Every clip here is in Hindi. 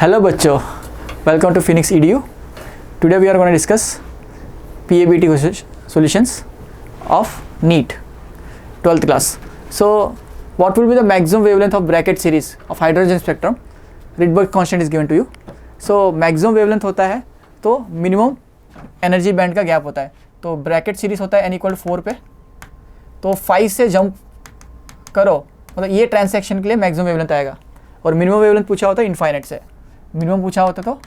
हेलो बच्चों, welcome to Phoenix EDU. Today we are going to discuss PABT solutions of NEET 12th class. So what will be the maximum wavelength of bracket series of hydrogen spectrum? Rydberg constant is given to you. So maximum wavelength होता है तो minimum energy band का gap होता है. तो bracket series होता है n = 4 पे. तो 5 से जंप करो, मतलब ये ट्रांसेक्शन के लिए मैक्सिमम वेवलेंथ आएगा. और मिनिमम वेवलेंथ पूछा होता है इनफाइनाइट से, मिनिमम पूछा होता तो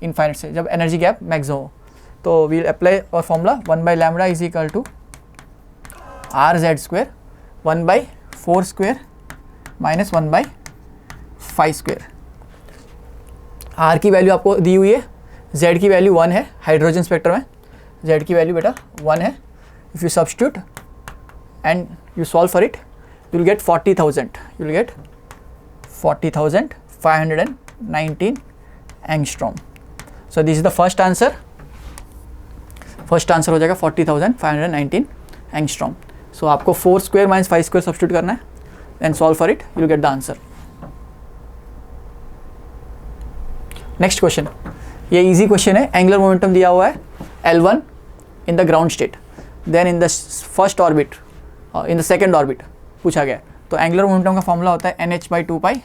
इनफाइनाइट से, जब एनर्जी गैप मैक्सिमम हो. तो वील अप्लाई और formula 1/λ is equal to RZ² 1/4² minus 1/5². R की वैल्यू आपको दी हुई है, Z की वैल्यू 1 है, हाइड्रोजन स्पेक्ट्रम में Z की वैल्यू बेटा 1 है. If you substitute and you solve for it, you will get 40,000. You will get 40,519 angstrom. So this is the first answer. First answer हो जाएगा 40,519 angstrom. So आपको 4² - 5² सब्स्टिट्यूट करना है and solve for it. You will get the answer. Next question. ये easy question है. Angular momentum दिया हुआ है L1 in the ground state. Then in the first orbit, in the second orbit पूछा गया. तो एंगुलर मोमेंटम का फॉर्मूला होता है NH/2π.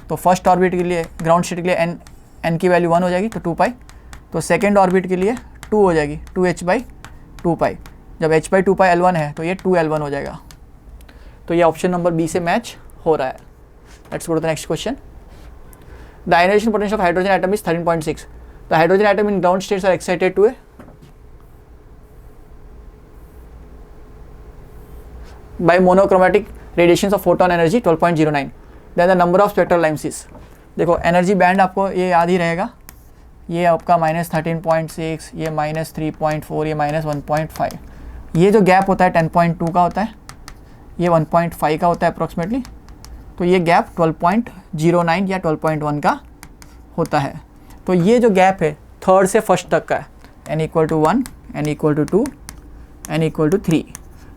तो फर्स्ट ऑर्बिट के लिए, ग्राउंड स्टेट के लिए n की वैल्यू 1 हो जाएगी तो 2π. तो सेकेंड ऑर्बिट के लिए 2 हो जाएगी, 2h/2π. जब h/2π L1 है तो ये 2L1 हो जाएगा. तो ये ऑप्शन नंबर बी से मैच हो रहा है. Let's go to the next question. The ionization potential of hydrogen atom is 13.6. The hydrogen atom in ground states are excited to by monochromatic radiations of photon energy 12.09. then the number of spectral lengths is. देखो एनर्जी बैंड आपको ये याद ही रहेगा, ये आपका -13.6, ये -3.4, ये -1.5. ये जो गैप होता है 10.2 का होता है, ये 1.5 का होता है अप्रोक्सीमेटली. तो ये गैप 12.09 या 12.1 का होता है. तो ये जो गैप है थर्ड से फर्स्ट तक का है, n = 1, n = 2, n = 3.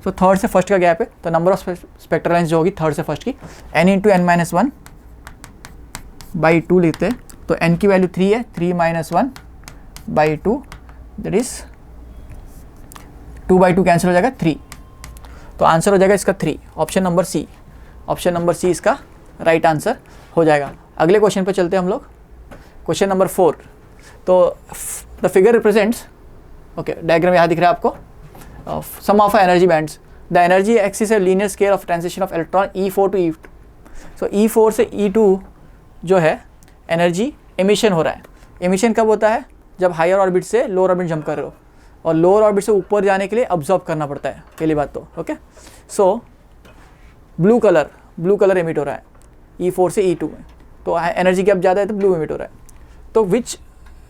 तो थर्ड से फर्स्ट का गैप है, तो नंबर ऑफ स्पेक्ट्रल लेंथ जो होगी थर्ड से फर्स्ट की n × n-1/2 लिखते हैं. तो n की वैल्यू 3 है, 3 - 1/2 दैट इज 2/2 कैंसिल हो जाएगा 3. तो आंसर हो जाएगा इसका 3, option number c. Option number c इसका राइट आंसर हो जाएगा. अगले क्वेश्चन पे चलते हैं हम लोग. Question number 4. तो the figure represents, okay diagram यहाँ दिख रहा है आपको, some of energy bands. The energy axis है linear scale of transition of electron E4 to E2. So E4 से E2 जो है एनर्जी एमिशन हो रहा है. एमिशन कब होता है? जब हायर ऑर्बिट से लोअर ऑर्बिट जंप कर रहे हो, और लोअर ऑर्बिट से ऊपर जाने के लिए अब्जॉर्ब करना पड़ता है, पहली बात तो. ओके, सो ब्लू कलर एमिट हो रहा है E4 से E2 में. तो एनर्जी गैप ज़्यादा है तो ब्लू एमिट हो रहा है. तो विच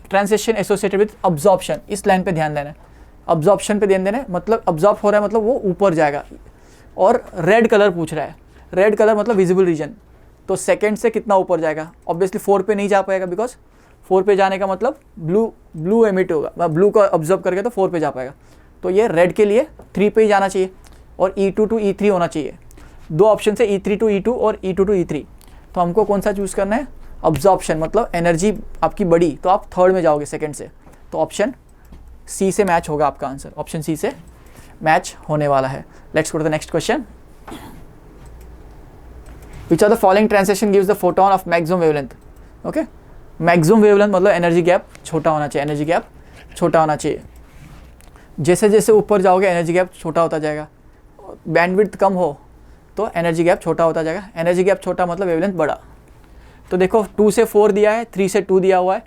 ट्रांजिशन एसोसिएटेड विद अब्जॉर्प्शन, इस लाइन पे ध्यान देना है. अब्जॉर्प्शन पे ध्यान देना है, मतलब अब्जॉर्ब हो रहा है मतलब वो ऊपर जाएगा. और रेड कलर पूछ रहा है, रेड कलर मतलब विजिबल रीजन. तो सेकंड से कितना ऊपर जाएगा? ऑब्वियसली 4 पे नहीं जा पाएगा, बिकॉज 4 पे जाने का मतलब ब्लू एमिट होगा, ब्लू को ऑब्जर्व करके तो 4 पे जा पाएगा. तो ये रेड के लिए 3 पे ही जाना चाहिए और E2 to E3 होना चाहिए. दो ऑप्शन है E3 to E2 और E2 to E3. तो हमको कौन सा चूज़ करना है? अब्जॉर्प्शन, मतलब एनर्जी आपकी बढ़ी तो आप थर्ड में जाओगे सेकेंड से. तो ऑप्शन सी से मैच होगा आपका आंसर, ऑप्शन सी से मैच होने वाला है. Let's go to the next question. Which of the following transition gives the photon of maximum wavelength. Okay, maximum wavelength मतलब एनर्जी गैप छोटा होना चाहिए, एनर्जी गैप छोटा होना चाहिए. जैसे जैसे ऊपर जाओगे एनर्जी गैप छोटा होता जाएगा. बैंडविड्थ कम हो तो एनर्जी गैप छोटा होता जाएगा. एनर्जी गैप छोटा मतलब वेवलेंथ बड़ा. तो देखो 2 से 4 दिया है, 3 से 2 दिया हुआ है,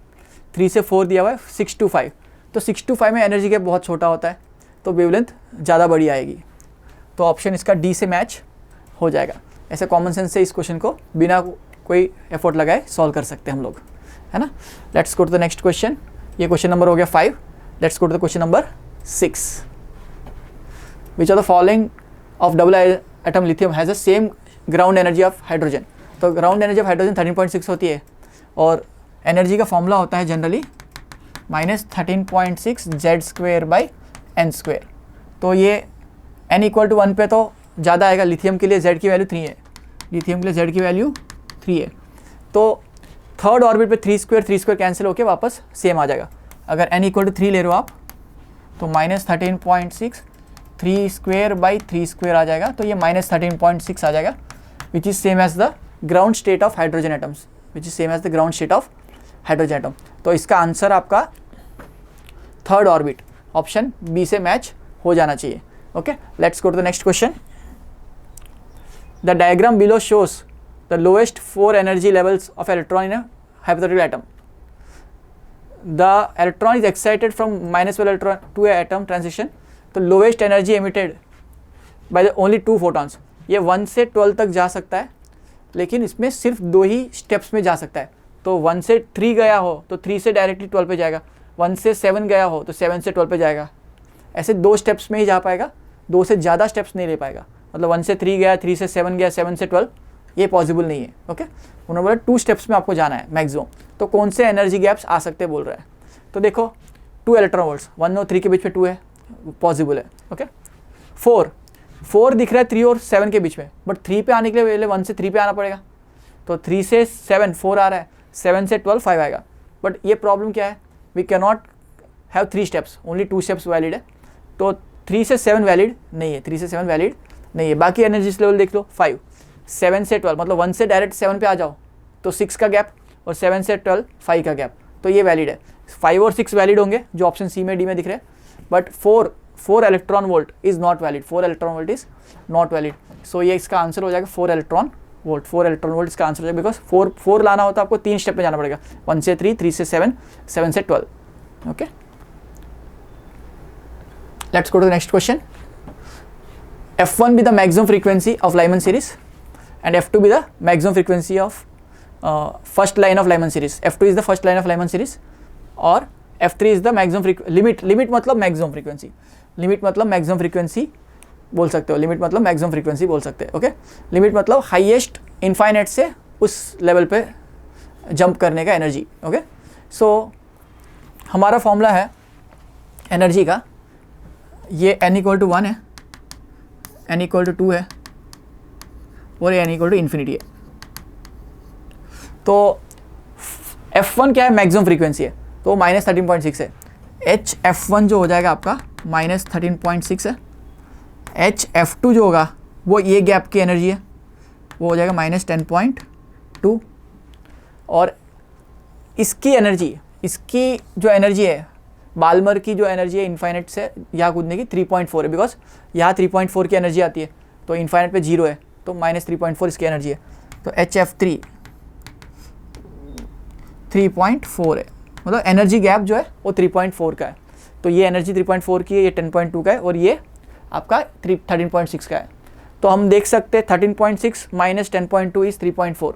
3 से 4 दिया हुआ है, 6 to 5. तो 6 to 5 में एनर्जी गैप बहुत छोटा होता है, तो वेवलेंथ ज़्यादा बड़ी आएगी. तो ऑप्शन इसका डी से मैच हो जाएगा. ऐसे कॉमन सेंस से इस क्वेश्चन को बिना कोई एफर्ट लगाए सॉल्व कर सकते हैं हम लोग, है ना. Let's go to the next question. ये क्वेश्चन नंबर हो गया 5. Let's go to the question number 6. Which of the following of double atom lithium has the same ground energy of hydrogen. तो ग्राउंड एनर्जी ऑफ हाइड्रोजन 13.6 होती है, और एनर्जी का फॉर्मूला होता है जनरली -13.6 Z²/n². तो ये n = 1 पे तो ज़्यादा आएगा. लिथियम के लिए Z की वैल्यू 3 है, लिथियम के लिए Z की वैल्यू 3 है. तो थर्ड ऑर्बिट पे 3 स्क्वायर कैंसिल होके वापस सेम आ जाएगा। अगर n इक्वल टू 3 ले रहे हो आप तो -13.6 3 स्क्वायर बाई 3 स्क्वायर आ जाएगा, तो ये -13.6 आ जाएगा, which is same as the ground state of hydrogen atoms, which is same as the ground state of hydrogen atom. तो इसका आंसर आपका थर्ड ऑर्बिट ऑप्शन बी से मैच हो जाना चाहिए। Okay, let's go to the next question. The diagram below shows the lowest 4 energy levels of electron in a hypothetical atom. The electron is excited from -1 electron to a atom transition. The lowest energy emitted by the only 2 photons. ये 1 से 12 तक जा सकता है, लेकिन इसमें सिर्फ 2 ही स्टेप्स में जा सकता है। तो 1 से 3 गया हो तो 3 से डायरेक्टली 12 पे जाएगा, 1 से 7 गया हो तो 7 से 12 पे जाएगा। ऐसे 2 स्टेप्स में ही जा पाएगा, 2 से ज़्यादा स्टेप्स नहीं ले पाएगा। मतलब 1 से 3 गया, 3 से 7 गया, 7 से 12, ये पॉसिबल नहीं है। ओके, उन्होंने बोला 2 स्टेप्स में आपको जाना है मैक्सिमम। तो कौन से एनर्जी गैप्स आ सकते बोल रहा है, तो देखो 2 इलेक्ट्रॉन वोल्ट्स, 1 और 3 के बीच में 2 है, पॉसिबल है। ओके, 4 दिख रहा है 3 और 7 के बीच में, बट 3 पे आने के लिए पहले 1 से 3 पे आना पड़ेगा। तो 3 से 7 4 आ रहा है, 7 से 12 5 आएगा। बट ये प्रॉब्लम क्या है, we can not have 3 steps, only 2 steps valid है। तो 3 से 7 वैलिड नहीं है, 3 से 7 वैलिड नहीं है। बाकी एनर्जी लेवल देख लो, 5 7 से 12, मतलब 1 से डायरेक्ट 7 पे आ जाओ तो 6 का गैप, और 7 से 12 5 का गैप, तो ये वैलिड है। 5 और 6 वैलिड होंगे जो ऑप्शन सी में डी में दिख रहे हैं, but 4 electron volt is not valid, 4 electron volt is not valid. So ये इसका आंसर हो जाएगा 4 इलेक्ट्रॉन वोल्ट। 4 इलेक्ट्रॉन वोल्ट इसका आंसर हो जाएगा, बिकॉज 4 लाना होता है आपको 3 स्टेप में जाना पड़ेगा, 1 से 3, 3 से 7, 7 से 12। Okay, let's go to the next question. F1 be the maximum frequency of Lyman series and F2 be the maximum frequency of first line of Lyman series. F2 is the first line of Lyman series और F3 is the maximum limit मतलब maximum frequency, limit मतलब maximum frequency बोल सकते हो, limit मतलब maximum frequency बोल सकते हैं। ओके, limit मतलब highest infinite से उस लेवल पे जंप करने का एनर्जी। ओके, सो हमारा फॉर्मूला है एनर्जी का, ये n इक्वल टू 1 है, n इक्वल टू 2 है, और n इक्वल टू इन्फिनिटी है। तो F1 क्या है, मैक्सिमम फ्रीक्वेंसी है, तो -13.6 है। HF1 जो हो जाएगा आपका -13.6 है। HF2 जो होगा वो ये गैप की एनर्जी है, वो हो जाएगा -10.2। और इसकी एनर्जी, इसकी जो एनर्जी है, बाल्मर की जो एनर्जी है इन्फाइनाइट से यहाँ कूदने की 3.4 है, बिकॉज यहाँ 3.4 की एनर्जी आती है, तो इन्फाइनाइट पे 0 है, तो -3.4 इसकी एनर्जी है। तो HF3 3.4 है, मतलब एनर्जी गैप जो है वो 3.4 का है। तो ये एनर्जी 3.4 की है, ये 10.2 का है, और ये आपका 13.6 का है। तो हम देख सकते हैं 13.6 माइनस 10.2 इज़ 3.4।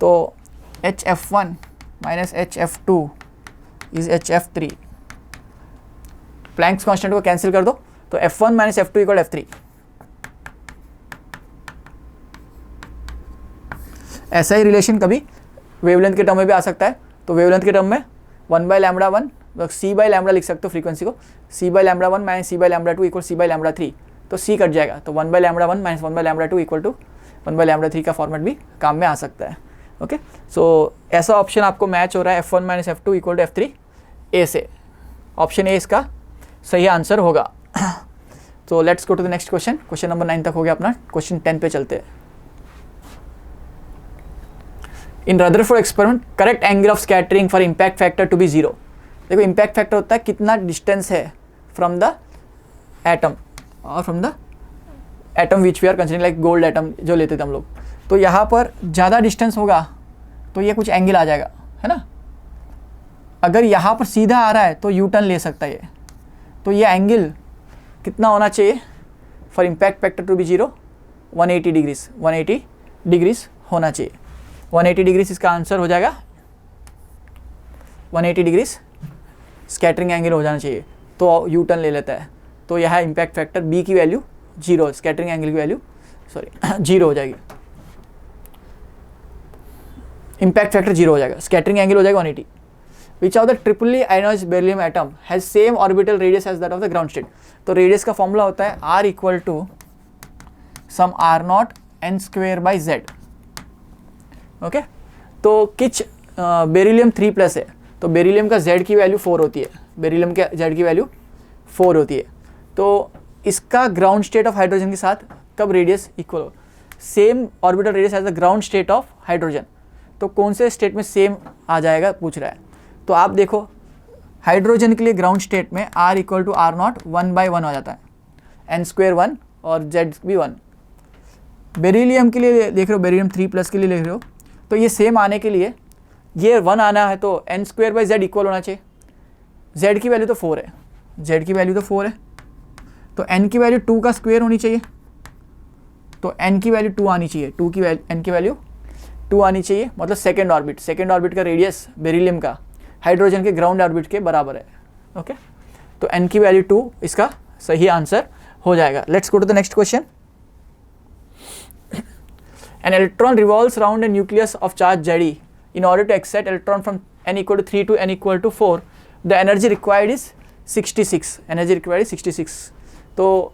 तो HF1 minus HF2 is HF3। Planck's constant को कैंसिल कर दो, तो F1 minus F2 equal F3। ऐसा ही रिलेशन कभी वेवलेंथ के टर्म में भी आ सकता है। तो वेवलेंथ के टर्म में 1/λ1 c/λ लिख सकते हो फ्रीक्वेंसी को, c/λ1 minus c/λ2 equal c/λ3। तो c कट जाएगा, तो 1/λ1 माइनस 1/λ2 इक्वल टू 1/λ3 का फॉर्मेट भी काम में आ सकता है। ओके, सो ऐसा ऑप्शन आपको मैच हो रहा है F1 minus F2 equal to F3 ए से। ऑप्शन ए इसका सही आंसर होगा। तो let's go to the next question. Question number 9 तक हो गया अपना, क्वेश्चन 10 पे चलते हैं। In Rutherford experiment correct angle of scattering for impact factor to be 0। देखो इम्पैक्ट फैक्टर होता है कितना डिस्टेंस है फ्रॉम द एटम, और from the atom which we are considering like gold atom जो लेते थे हम लोग। तो यहाँ पर ज़्यादा डिस्टेंस होगा तो ये कुछ एंगल आ जाएगा, है ना। अगर यहाँ पर सीधा आ रहा है तो यू टर्न ले सकता है ये। तो ये एंगल कितना होना चाहिए for impact factor to be 0? 180 degrees, 180 degrees होना चाहिए। 180 डिग्रीज इसका आंसर हो जाएगा, 180 डिग्रीज स्कैटरिंग एंगल हो जाना चाहिए। तो यू टर्न ले लेता है, तो यह इम्पैक्ट फैक्टर बी की वैल्यू 0, स्कैटरिंग एंगल की वैल्यू 0 हो जाएगी। इम्पैक्ट फैक्टर 0 हो जाएगा, स्कैटरिंग एंगल हो जाएगा 180। Which of the triply ionized beryllium atom has same orbital radius as that of the ground state? तो रेडियस का फॉर्मूला होता है R equal to some R0 n square by Z। Okay, तो किच बेरिलियम 3+ है, तो बेरिलियम का Z की वैल्यू 4 होती है, बेरिलियम के Z की वैल्यू 4 होती है। तो इसका ग्राउंड स्टेट ऑफ हाइड्रोजन के साथ कब रेडियस इक्वल हो, same orbital radius as the ground state of hydrogen, तो कौन से स्टेट में सेम आ जाएगा पूछ रहा है। तो आप देखो हाइड्रोजन के लिए ग्राउंड स्टेट में R = R0 1/1 हो जाता है, n² 1 और Z भी 1। बेरिलियम के लिए देख रहे हो, बेरिलियम 3+ के लिए देख रहे हो, तो ये सेम आने के लिए ये 1 आना है तो n² Z इक्वल होना चाहिए। Z की वैल्यू तो 4 है, Z की वैल्यू तो 4 है, तो n की वैल्यू 2 का स्क्वायर होनी चाहिए, तो n की वैल्यू 2 आनी चाहिए, n की वैल्यू 2 आनी चाहिए, मतलब सेकेंड ऑर्बिट का रेडियस बेरिलियम का हाइड्रोजन के ग्राउंड ऑर्बिट के बराबर है। ओके, तो n की वैल्यू 2 इसका सही आंसर हो जाएगा। Let's go to the next question. An electron revolves around a nucleus of charge Ze. In order to excite electron from n = 3 to n = 4, the energy required is 66. Energy required is 66. तो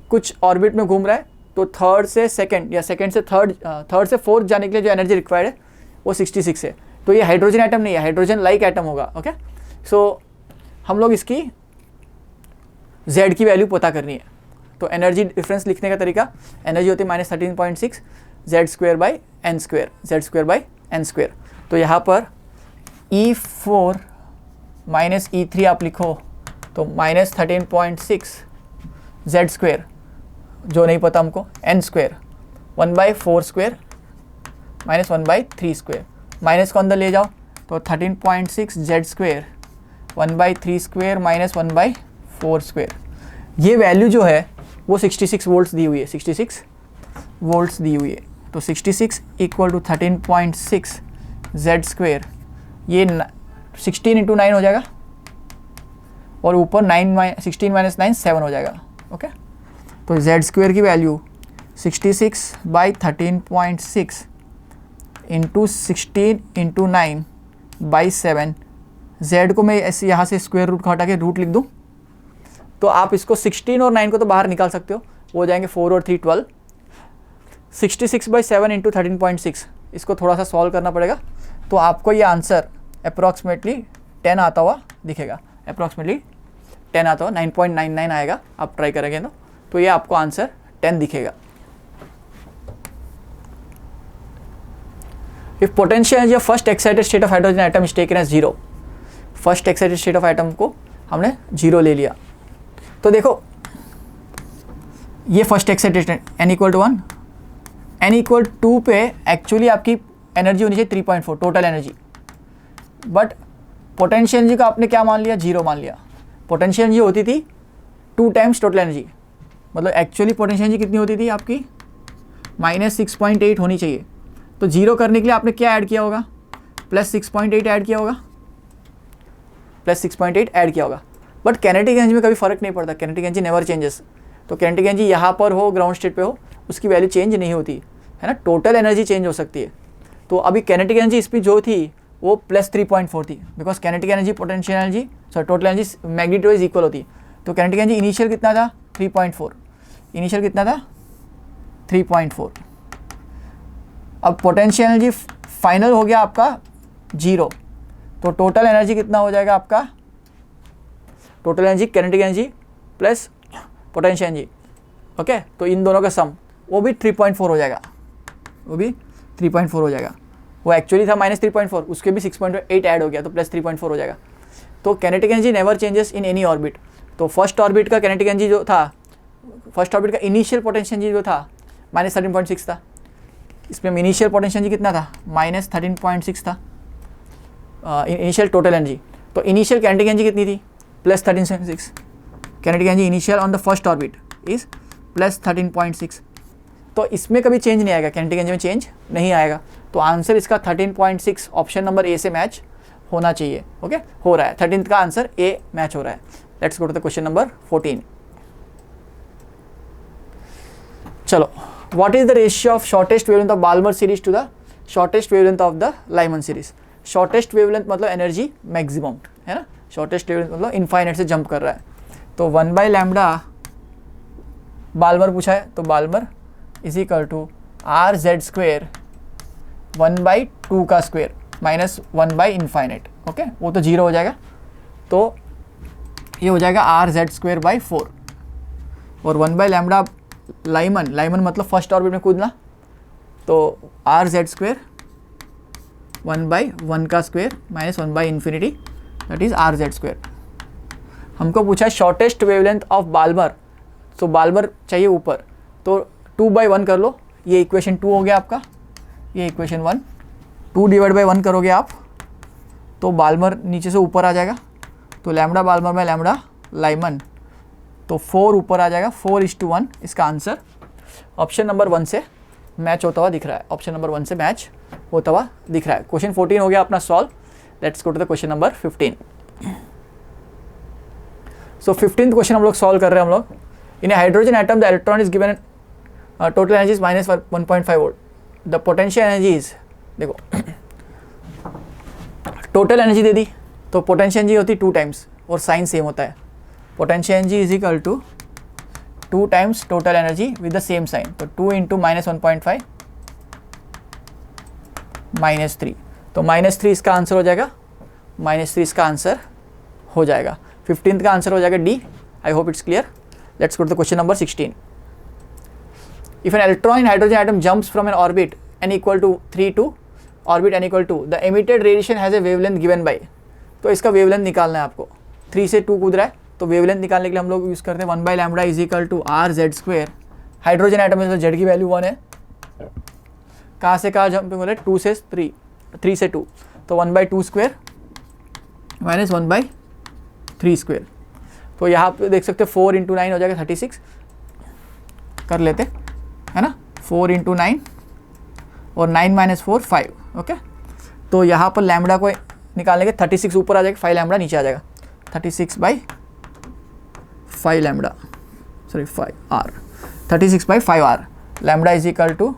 कुछ ऑर्बिट में घूम रहा है, तो थर्ड से सेकंड या सेकंड से थर्ड से फोर्थ जाने के लिए जो एनर्जी रिक्वायर्ड है वो 66 है। तो ये हाइड्रोजन एटम नहीं है, हाइड्रोजन लाइक एटम होगा। ओके, सो हम लोग इसकी Z की वैल्यू पता करनी है। तो एनर्जी डिफरेंस लिखने का तरीका, एनर्जी होती है -13.6 Z² n²। तो यहाँ पर E4 - E3 आप लिखो तो -13.6 Z², जो नहीं पता हमको, n² 1/4² -1/3², माइनस को अंदर ले जाओ तो 13.6 Z² 1/3² -1/4²। ये वैल्यू जो है वो 66 वोल्ट्स दी हुई है, 66 वोल्ट्स दी हुई है। तो 66 = 13.6 Z², ये 16 × 9 हो जाएगा और ऊपर 16 - 9 7 हो जाएगा। ओके, तो Z² की वैल्यू 66/13.6 × 16 × 9/7। Z को मैं ऐसे यहाँ से स्क्वायर रूट का हटा के रूट लिख दूँ तो आप इसको 16 और 9 को तो बाहर निकाल सकते हो, वो हो जाएंगे 4 और 3 12। 66/7 × 13.6, इसको थोड़ा सा सॉल्व करना पड़ेगा, तो आपको ये आंसर अप्रॉक्सीमेटली 10 आता हुआ दिखेगा, अप्रॉक्सीमेटली 10 आता हुआ 9.99 आएगा। आप ट्राई करेंगे तो ये आपको आंसर 10 दिखेगा। If potential energy of first excited state of hydrogen atom is taken as 0, first excited state of atom को हमने 0 ले लिया, तो देखो ये first excited state n = 1, n = 2 पे एक्चुअली आपकी एनर्जी होनी चाहिए 3.4 total energy, but potential energy का आपने क्या मान लिया, 0 मान लिया। पोटेंशियल एनर्जी होती थी 2 टाइम्स टोटल एनर्जी, मतलब एक्चुअली पोटेंशियल एनर्जी कितनी होती थी आपकी -6.8 होनी चाहिए। तो 0 करने के लिए आपने क्या ऐड किया होगा, +6.8 ऐड किया होगा, +6.8 ऐड किया होगा। बट कैनेटिक एनर्जी में कभी फर्क नहीं पड़ता, कैनेटिक एनर्जी नेवर चेंजेस। तो कैनेटिक एनर्जी यहाँ पर हो ग्राउंड स्टेट पे हो उसकी वैल्यू चेंज नहीं होती है ना, टोटल एनर्जी चेंज हो सकती है। तो अभी कैनेटिक एनर्जी इसमें जो थी वो +3.4 थी, because kinetic energy potential energy total energy magnitude is equal होती है। तो कैनेटिक एनर्जी इनिशियल कितना था 3.4, इनिशियल कितना था 3.4। अब पोटेंशियल एनर्जी फाइनल हो गया आपका 0, तो टोटल एनर्जी कितना हो जाएगा आपका, total energy kinetic energy plus potential energy. Okay, तो इन दोनों का सम वो भी 3.4 हो जाएगा, वो भी 3.4 हो जाएगा। वो एक्चुअली था -3.4, उसके भी 6.8 ऐड हो गया तो +3.4 हो जाएगा। तो kinetic energy never changes in any orbit. तो फर्स्ट ऑर्बिट का कैनेटिक एनर्जी जो था, फर्स्ट ऑर्बिट का इनिशियल पोटेंशियल एनर्जी जो था -13.6 था, इसमें इनिशियल पोटेंशियल एनर्जी कितना था -13.6 था इनिशियल टोटल एनर्जी। तो इनिशियल कैनेटिक एनर्जी कितनी थी +13.6, kinetic energy initial on the first orbit is +13.6। तो इसमें कभी चेंज नहीं आएगा, कैनेटिक एनर्जी में चेंज नहीं आएगा। तो आंसर इसका 13.6 ऑप्शन नंबर ए से मैच होना चाहिए। ओके, हो रहा है, 13th का आंसर ए मैच हो रहा है। Let's go to the question number 14। चलो, what is the ratio of shortest wavelength of Balmer series to the shortest wavelength of the Lyman series. Shortest wavelength मतलब एनर्जी मैक्सिमम है ना, शॉर्टेस्ट वेवलेंथ मतलब इनफाइनाइट से जंप कर रहा है। तो 1/λ बाल्मर पूछा है, तो Balmer is equal to RZ² 1/2 का स्क्वायर, माइनस 1/इनफाइनाइट, ओके, वो तो 0 हो जाएगा। तो ये हो जाएगा r(z²/4) और 1/λ लाइमन मतलब फर्स्ट ऑर्बिट में कूदना, तो r(z²) 1/1² minus 1/∞, that is r(z²). हमको पूछा है शॉर्टेस्ट वेवलेंथ ऑफ बाल्मर, तो बाल्मर चाहिए ऊपर, तो 2/1 कर लो, ये इक्वेशन 2 हो गया आपका, ये इक्वेशन 1, 2/1 करोगे आप तो बाल्मर नीचे से ऊपर आ जाएगा, तो लैम्बडा बाल्मर में लैम्बडा लाइमन, तो 4 ऊपर आ जाएगा, 4:1 इसका आंसर ऑप्शन नंबर 1 से मैच होता हुआ दिख रहा है, ऑप्शन नंबर 1 से मैच होता हुआ दिख रहा है। क्वेश्चन 14 हो गया अपना solve. Let's go to the question number 15। So 15th question हम लोग सॉल्व कर रहे हैं हम लोग। In a hydrogen atom the electron is given total energy is -1.5 volt, the potential energy is, देखो टोटल एनर्जी दे दी तो पोटेंशियल एनर्जी होती 2 टाइम्स और साइन सेम होता है, potential energy is equal to 2 times total energy with the same sign, तो 2 × -1.5 -3, तो -3 इसका आंसर हो जाएगा, -3 इसका आंसर हो जाएगा। 15th का आंसर हो जाएगा d. I hope it's clear. Let's go to the question number 16। If an electron in hydrogen atom jumps from an orbit n = 3 to orbit n = 2, the emitted radiation has a wavelength given by, तो इसका वेवलेंथ निकालना है आपको। 3 से 2 कूद रहा है, तो वेवलेंथ निकालने के लिए हम लोग यूज़ करते हैं 1/λ is equal to r(z²). Hydrogen atom में z की वैल्यू 1 है, कहाँ से कहाँ जंपिंग हो रहा है, 2 से 3, 3 से 2, तो 1/2² माइनस 1/3², तो यहाँ पे देख सकते हो 4 × 9 हो जाएगा 36, कर लेते है ना, 4 × 9 और 9 - 4 5, ओके। तो यहाँ पर लैम्बडा को निकालने के 36 ऊपर आ जाएगा, 5 लैम्बडा नीचे आ जाएगा, 36/5 lambda, sorry 5r, 36/5r, lambda is equal to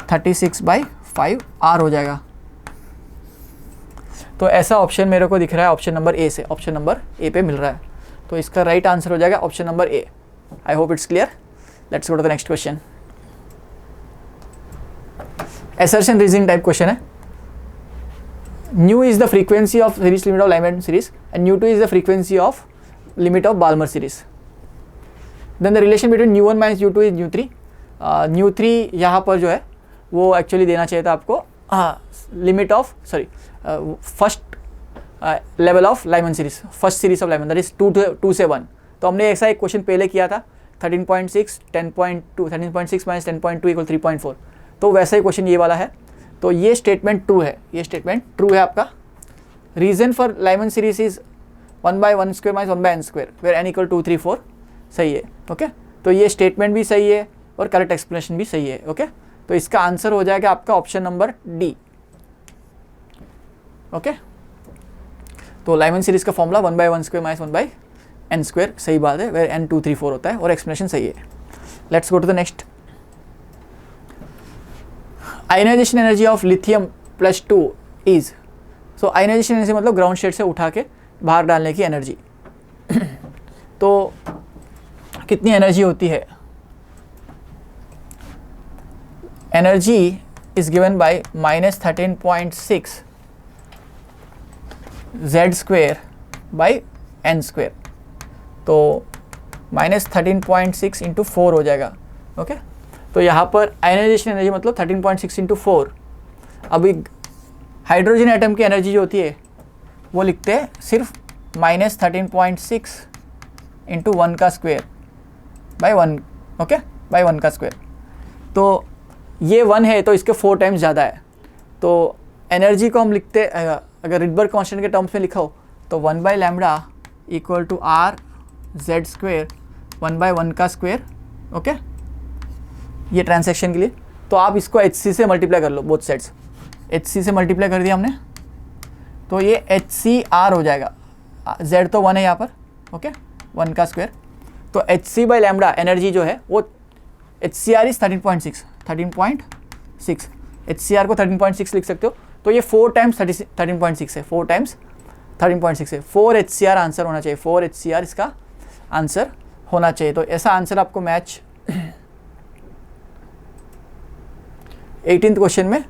36/5r हो जाएगा। तो ऐसा ऑप्शन मेरे को दिख रहा है ऑप्शन नंबर ए से, ऑप्शन नंबर ए पे मिल रहा है, तो इसका राइट आंसर हो जाएगा option number A. I hope it's clear. Let's go to the next question. Assertion reasoning type question है। Nu is the frequency of series limit of Lyman series and nu 2 is the frequency of limit of Balmer series. Then the relation between nu 1 minus nu 2 is nu 3। Nu 3 यहाँ पर जो है वो एक्चुअली देना चाहिए था आपको limit of first level of Lyman series, first series of Lyman, that is 2 से 1। तो हमने ऐसा एक क्वेश्चन पहले किया था 13.6 10.2, 13.6 माइनस 10.2 = 3.4, तो वैसा ही क्वेश्चन ये वाला है। तो ये स्टेटमेंट ट्रू है, ये स्टेटमेंट ट्रू है आपका। Reason for Lyman series is 1/1² minus 1/n², where n = 2 3 4, सही है, ओके। तो ये स्टेटमेंट भी सही है और करेक्ट एक्सप्लेनेशन भी सही है, ओके। तो इसका आंसर हो जाएगा आपका ऑप्शन नंबर डी, ओके। तो लाइमन सीरीज का फॉर्मूला 1/1² माइनस 1/n², सही बात है, वेयर n 2 3 4 होता है और एक्सप्लेनेशन सही है। Let's go to the next. Ionization energy of lithium +2 is, so ionization energy मतलब ग्राउंड स्टेट से उठा के बाहर डालने की एनर्जी। तो कितनी एनर्जी होती है? Energy is given by -13.6 z²/n², तो -13.6 × 4 हो जाएगा, ओके। तो यहाँ पर आयनाइजेशन एनर्जी मतलब 13.6 × 4। अभी हाइड्रोजन एटम की एनर्जी जो होती है वो लिखते हैं सिर्फ -13.6 × 1²/1, ओके, बाय 1²। तो ये 1 है तो इसके 4 टाइम्स ज़्यादा है। तो एनर्जी को हम लिखते, अगर रिडबर्ग कांस्टेंट के टर्म्स में लिखा हो तो 1/λ = r(z²) 1/1², ओके, ये ट्रांसैक्शन के लिए। तो आप इसको hc से मल्टीप्लाई कर लो, बोथ साइड्स hc से मल्टीप्लाई कर दिया हमने, तो ये hcr हो जाएगा। z तो 1 है यहाँ पर, ओके, 1²। तो hc/λ एनर्जी जो है वो hcr इज 13.6, hcr को 13.6 लिख सकते हो। तो ये 4 टाइम्स 13.6 है, 4 टाइम्स 13.6 है, 4 hcr आंसर होना चाहिए, 4 hcr इसका आंसर होना चाहिए। तो ऐसा आंसर आपको मैच 18th क्वेश्चन में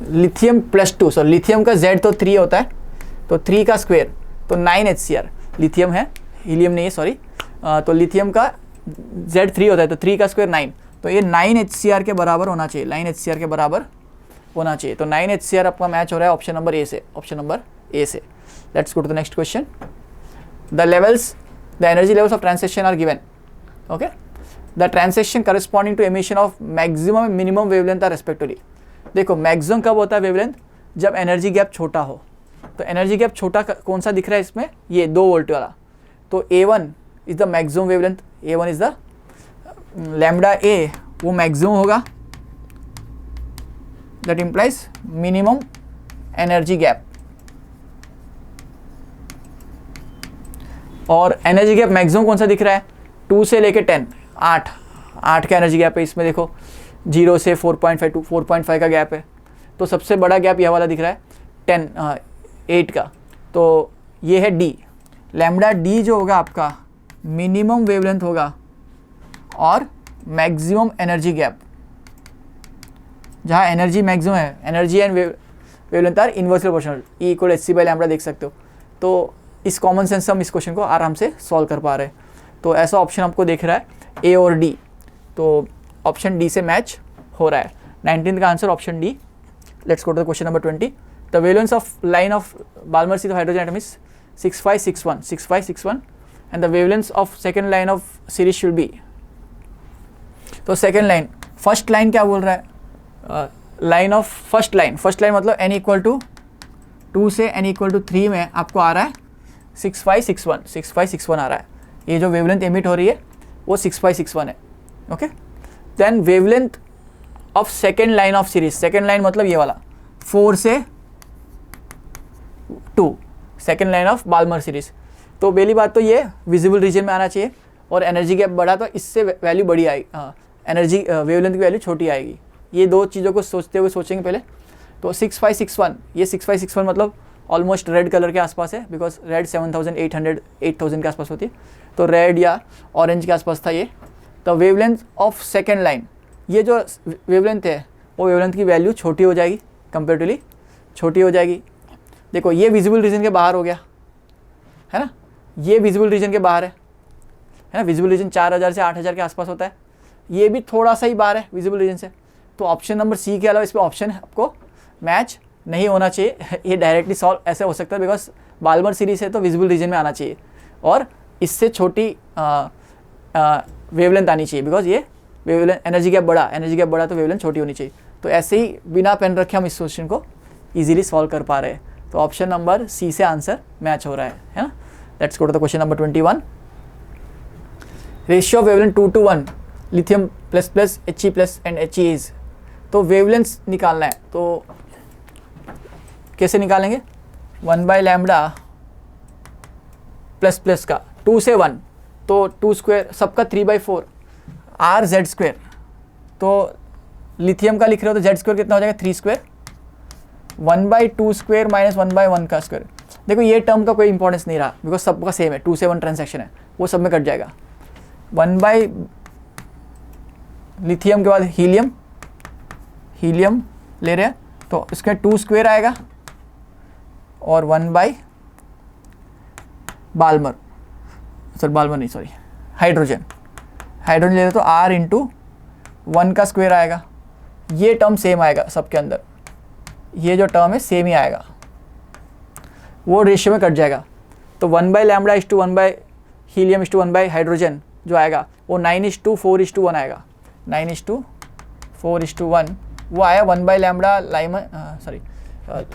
लिथियम +2, सो लिथियम का Z तो 3 होता है, तो 3 का स्क्वायर तो 9 HCr, लिथियम है, हीलियम नहीं है, सॉरी। तो लिथियम का Z 3 होता है, तो 3 का स्क्वायर 9, तो ये 9 HCr के बराबर होना चाहिए, 9 HCr के बराबर होना चाहिए। तो 9 HCr आपका मैच हो रहा है ऑप्शन नंबर ए से, ऑप्शन नंबर ए से। Let's go to the next question. The energy levels of transition are given. Okay, the transition corresponding to emission of maximum minimum wavelength are respectively. देखो मैक्सिमम कब होता है वेवलेंथ, जब एनर्जी गैप छोटा हो। तो एनर्जी गैप छोटा कौन सा दिख रहा है इसमें, ये 2 वोल्ट वाला। तो A1 is the maximum wavelength, A1 is the lambda A, वो मैक्सिमम होगा, that implies minimum energy gap. और एनर्जी गैप मैक्सिमम कौन सा दिख रहा है, 2 से लेके 10, 8 का एनर्जी गैप है इसमें। देखो 0 से 4.5 टू 4.5 का गैप है, तो सबसे बड़ा गैप यह वाला दिख रहा है 8 का। तो ये है D, लैम्डा D जो होगा आपका मिनिमम वेवलेंथ होगा और मैक्सिमम एनर्जी गैप। जहाँ एनर्जी मैक्सिमम है, energy and wavelength are inversely proportional, E = hc/λ देख सकते हो। तो इस कॉमन सेंस से हम इस क्वेश्चन को आराम से सॉल्व कर पा रहे हैं। तो ऐसा ऑप्शन आपको दिख रहा है A और D, तो ऑप्शन D से मैच हो रहा है। 19 का answer option D। Let's go to the question number 20। The wavelength of line of Balmer series hydrogen atom is 6561 and the wavelength of second line of series should be. तो सेकेंड लाइन, फर्स्ट लाइन क्या बोल रहा है, लाइन ऑफ फर्स्ट लाइन मतलब n = 2 से n = 3 में आपको आ रहा है 6561 आ रहा है। ये जो वेवलेंथ एमिट हो रही है वो 6561 है। Okay, then wavelength of second line of series, second line मतलब ये वाला 4 से 2, second line of Balmer series. तो पहली बात तो ये विजिबल रीजन में आना चाहिए, और एनर्जी गैप बढ़ा तो इससे वैल्यू बड़ी आएगी, एनर्जी वेवलेंथ की वैल्यू छोटी आएगी। ये 2 चीज़ों को सोचते हुए सोचेंगे पहले। तो 6561, ये 6561 मतलब ऑलमोस्ट रेड कलर के आसपास है, बिकॉज रेड 7800 8000 के आसपास होती है, तो रेड या ऑरेंज के आसपास था ये। तो वेवलेंथ ऑफ सेकेंड लाइन, ये जो वेवलेंथ है वो वेवलेंथ की वैल्यू छोटी हो जाएगी, कंपेरेटिवली छोटी हो जाएगी। देखो ये विजिबल रीजन के बाहर हो गया है ना, ये विजिबल रीजन के बाहर है ना। विजिबल रीजन 4000 से 8000 के आसपास होता है, ये भी थोड़ा सा ही बाहर है विजिबल रीजन से। तो ऑप्शन नंबर सी के अलावा इस पर ऑप्शन आपको मैच नहीं होना चाहिए। ये डायरेक्टली सॉल्व ऐसे हो सकता है, बिकॉज बाल्मर सीरीज है तो विजिबल रीजन में आना चाहिए, और इससे छोटी वेवलेंथ आनी चाहिए, बिकॉज ये वेवलेंथ एनर्जी गैप बड़ा तो वेवलेंथ छोटी होनी चाहिए। तो ऐसे ही बिना पेन रखे हम इस क्वेश्चन को इजीली सॉल्व कर पा रहे हैं। तो ऑप्शन नंबर सी से आंसर मैच हो रहा है ना। Let's go to the question number 21। Ratio of wavelength 2 to 1 lithium ++ He+ and He is. तो वेवलेंथ निकालना है, तो कैसे निकालेंगे, 1/λ ++ का 2 से 1, तो 2 स्क्वायर सबका 3/4 RZ²। तो लिथियम का लिख रहे हो तो Z² कितना हो जाएगा 3 स्क्वायर, 1/2 स्क्वायर माइनस 1/1 का स्क्वायर। देखो ये टर्म का कोई इंपॉर्टेंस नहीं रहा, बिकॉज सबका सेम है, 2 से 1 ट्रांजैक्शन है, वो सब में कट जाएगा। 1/ लिथियम के बाद हीलियम ले रहे हैं, तो इसके 2 स्क्वायर आएगा, और 1/ हाइड्रोजन ले रहे तो R × 1 का स्क्वायर आएगा। ये टर्म सेम आएगा सबके अंदर, ये जो टर्म है सेम ही आएगा, वो रेशियो में कट जाएगा। तो 1/λ = 1/ हीलियम = 1/ हाइड्रोजन जो आएगा वो 9:4:1 आएगा। 9:4:1 वो आया 1/λ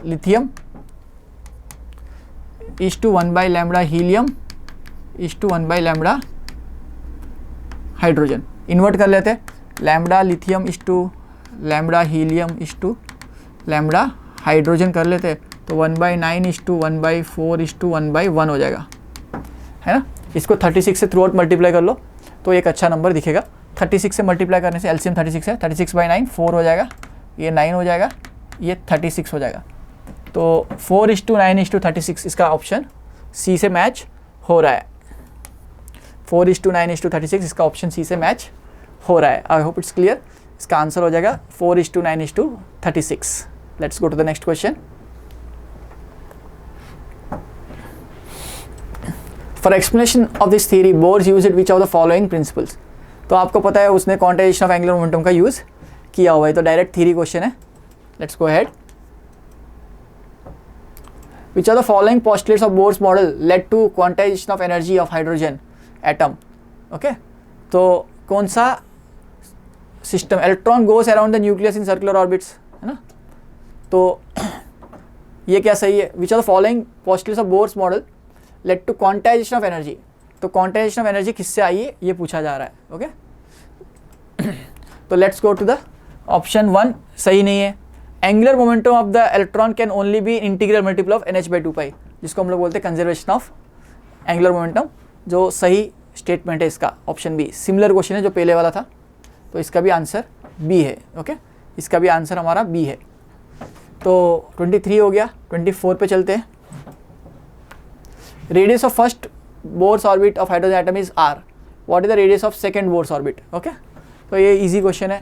लिथियम = 1/λ हीलियम = 1/λ हाइड्रोजन। इन्वर्ट कर लेते हैं, lambda lithium = lambda helium = lambda hydrogen कर लेते हैं, तो 1/9 = 1/4:1/1 हो जाएगा, है ना। इसको 36 से थ्रू आउट मल्टीप्लाई कर लो तो एक अच्छा नंबर दिखेगा। 36 से मल्टीप्लाई करने से एलसीएम 36 है, 36/9 4 हो जाएगा, ये 9 हो जाएगा, ये 36 हो जाएगा। तो 4:9:36 इसका ऑप्शन सी से मैच हो रहा है। 4:9:36 इसका ऑप्शन सी से मैच हो रहा है। I hope it's clear. इसका आंसर हो जाएगा 4:9:36. Let's go to the next question. For explanation of this theory Bohr's use it which of the following principles. तो आपको पता है उसने क्वांटाइजेशन ऑफ एंगुलर मोमेंटम का यूज़ किया हुआ है, तो डायरेक्ट थियरी क्वेश्चन है. Let's go ahead. Which of the following postulates of Bohr's model led to quantization of energy of hydrogen atom? Okay, तो कौन सा system, electron goes around the nucleus in circular orbits, है ना. तो ये क्या सही है. Which of the following postulates of Bohr's model led to quantization of energy? तो क्वांटाइजेशन ऑफ एनर्जी किससे आई है ये पूछा जा रहा है. ओके, तो let's go to the option 1. सही नहीं है. Angular momentum of the electron can only be integral multiple of NH/2π, जिसको हम लोग बोलते हैं कंजर्वेशन ऑफ एंगुलर मोमेंटम. जो सही स्टेटमेंट है इसका ऑप्शन बी. सिमिलर क्वेश्चन है जो पहले वाला था, तो इसका भी आंसर बी है. ओके, इसका भी आंसर हमारा बी है. तो 23 हो गया. 24 पे चलते हैं. Radius of first Bohr's orbit of hydrogen atom is r. What is the radius of second Bohr's orbit. Okay, तो ये इजी क्वेश्चन है.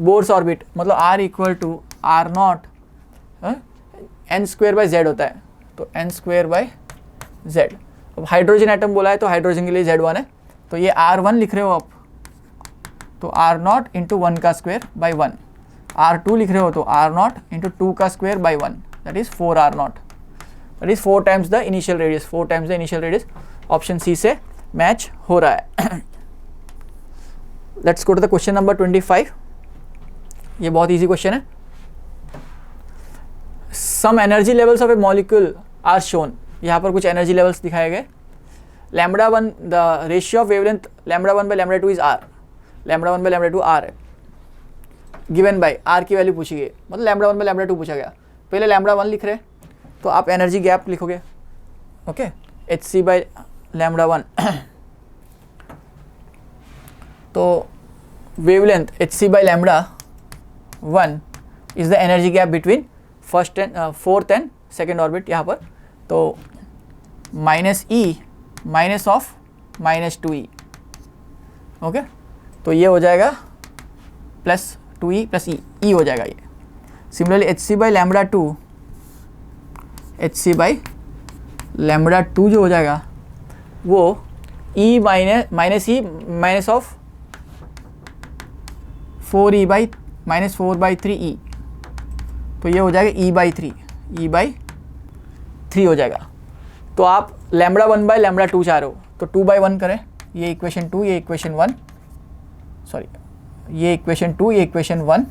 बोर्स ऑर्बिट मतलब r equal to r0 n²/z होता है, तो n²/z. अब हाइड्रोजन एटम बोला है तो हाइड्रोजन के लिए Z1 है, तो ये r1 लिख रहे हो आप, तो r0 इंटू 1²/1. r2 लिख रहे हो तो r0 into 2²/1, that is 4r0. That is 4 times the initial radius. 4 times the initial radius. Option C से मैच हो रहा है. Let's go to the question number 25. ये बहुत इजी क्वेश्चन है. Some energy levels of a molecule are shown. यहाँ पर कुछ एनर्जी लेवल्स दिखाए गए. λ1 the ratio of wavelength λ1/λ2 is r. λ1/λ2 r है. गिवन बाय r की वैल्यू पूछी गई, मतलब λ1/λ2 पूछा गया. पहले λ1 लिख रहे, तो आप एनर्जी गैप लिखोगे. Okay, hc/λ1. तो wavelength hc/λ1 is the energy gap between first and fourth and second orbit. यहाँ पर तो -e minus of -2e. Okay, तो ये हो जाएगा +2e + e हो जाएगा ये. सिमिलरली hc/λ2 जो हो जाएगा वो e माइनस ऑफ 4/3e, तो ये हो जाएगा e/3 हो जाएगा. तो आप λ1/λ2 चाह रहे हो तो 2/1 करें. ये इक्वेशन 2, ये इक्वेशन 1, सॉरी ये इक्वेशन 2, ये इक्वेशन 1,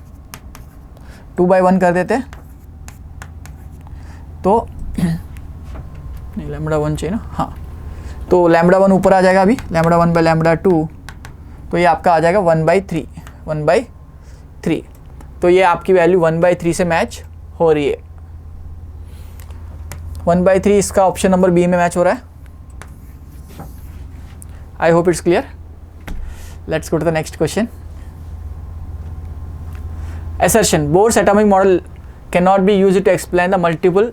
2/1 कर देते. तो नहीं λ1 चाहिए ना, हाँ. तो λ1 ऊपर आ जाएगा अभी, λ1/λ2, तो ये आपका आ जाएगा 1/3. तो ये आपकी वैल्यू 1/3 से मैच हो रही है. 1/3 इसका ऑप्शन नंबर बी में मैच हो रहा है. I hope it's clear. Let's go to the next question. Assertion: Bohr's atomic model cannot be used to explain the multiple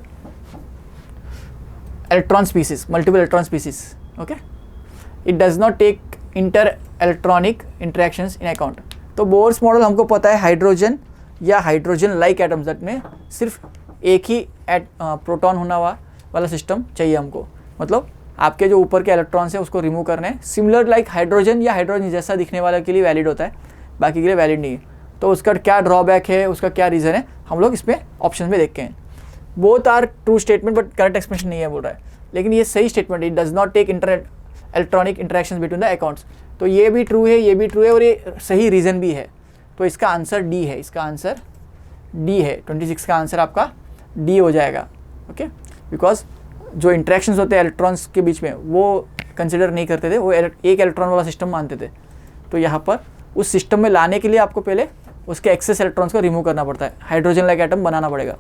electron species. Okay, it does not take inter-electronic interactions in account. तो बोर्स मॉडल हमको पता है हाइड्रोजन या हाइड्रोजन लाइक एटम्स, दैट में सिर्फ एक ही प्रोटॉन होना वाला सिस्टम चाहिए हमको. मतलब आपके जो ऊपर के इलेक्ट्रॉन्स हैं उसको रिमूव करने. सिमिलर लाइक हाइड्रोजन या हाइड्रोजन जैसा दिखने वाले के लिए वैलिड होता है, बाकी के लिए वैलिड नहीं है. तो उसका क्या ड्रॉबैक है, उसका क्या रीज़न है, हम लोग इसमें ऑप्शन में देखते हैं. Both are true statement but correct expression नहीं है बोल रहा है, लेकिन ये सही statement. It does not take electronic interaction between the accounts. तो ये भी ट्रू है, ये भी ट्रू है, और ये सही रीज़न भी है. तो इसका आंसर डी है. इसका आंसर डी है. 26 का आंसर आपका डी हो जाएगा. ओके, बिकॉज जो इंटरेक्शंस होते हैं इलेक्ट्रॉन्स के बीच में वो कंसिडर नहीं करते थे, वो एक इलेक्ट्रॉन वाला सिस्टम मानते थे. तो यहाँ पर उस सिस्टम में लाने के लिए आपको पहले उसके एक्सेस इलेक्ट्रॉन्स को रिमूव करना पड़ता है, हाइड्रोजन लाइक एटम बनाना पड़ेगा.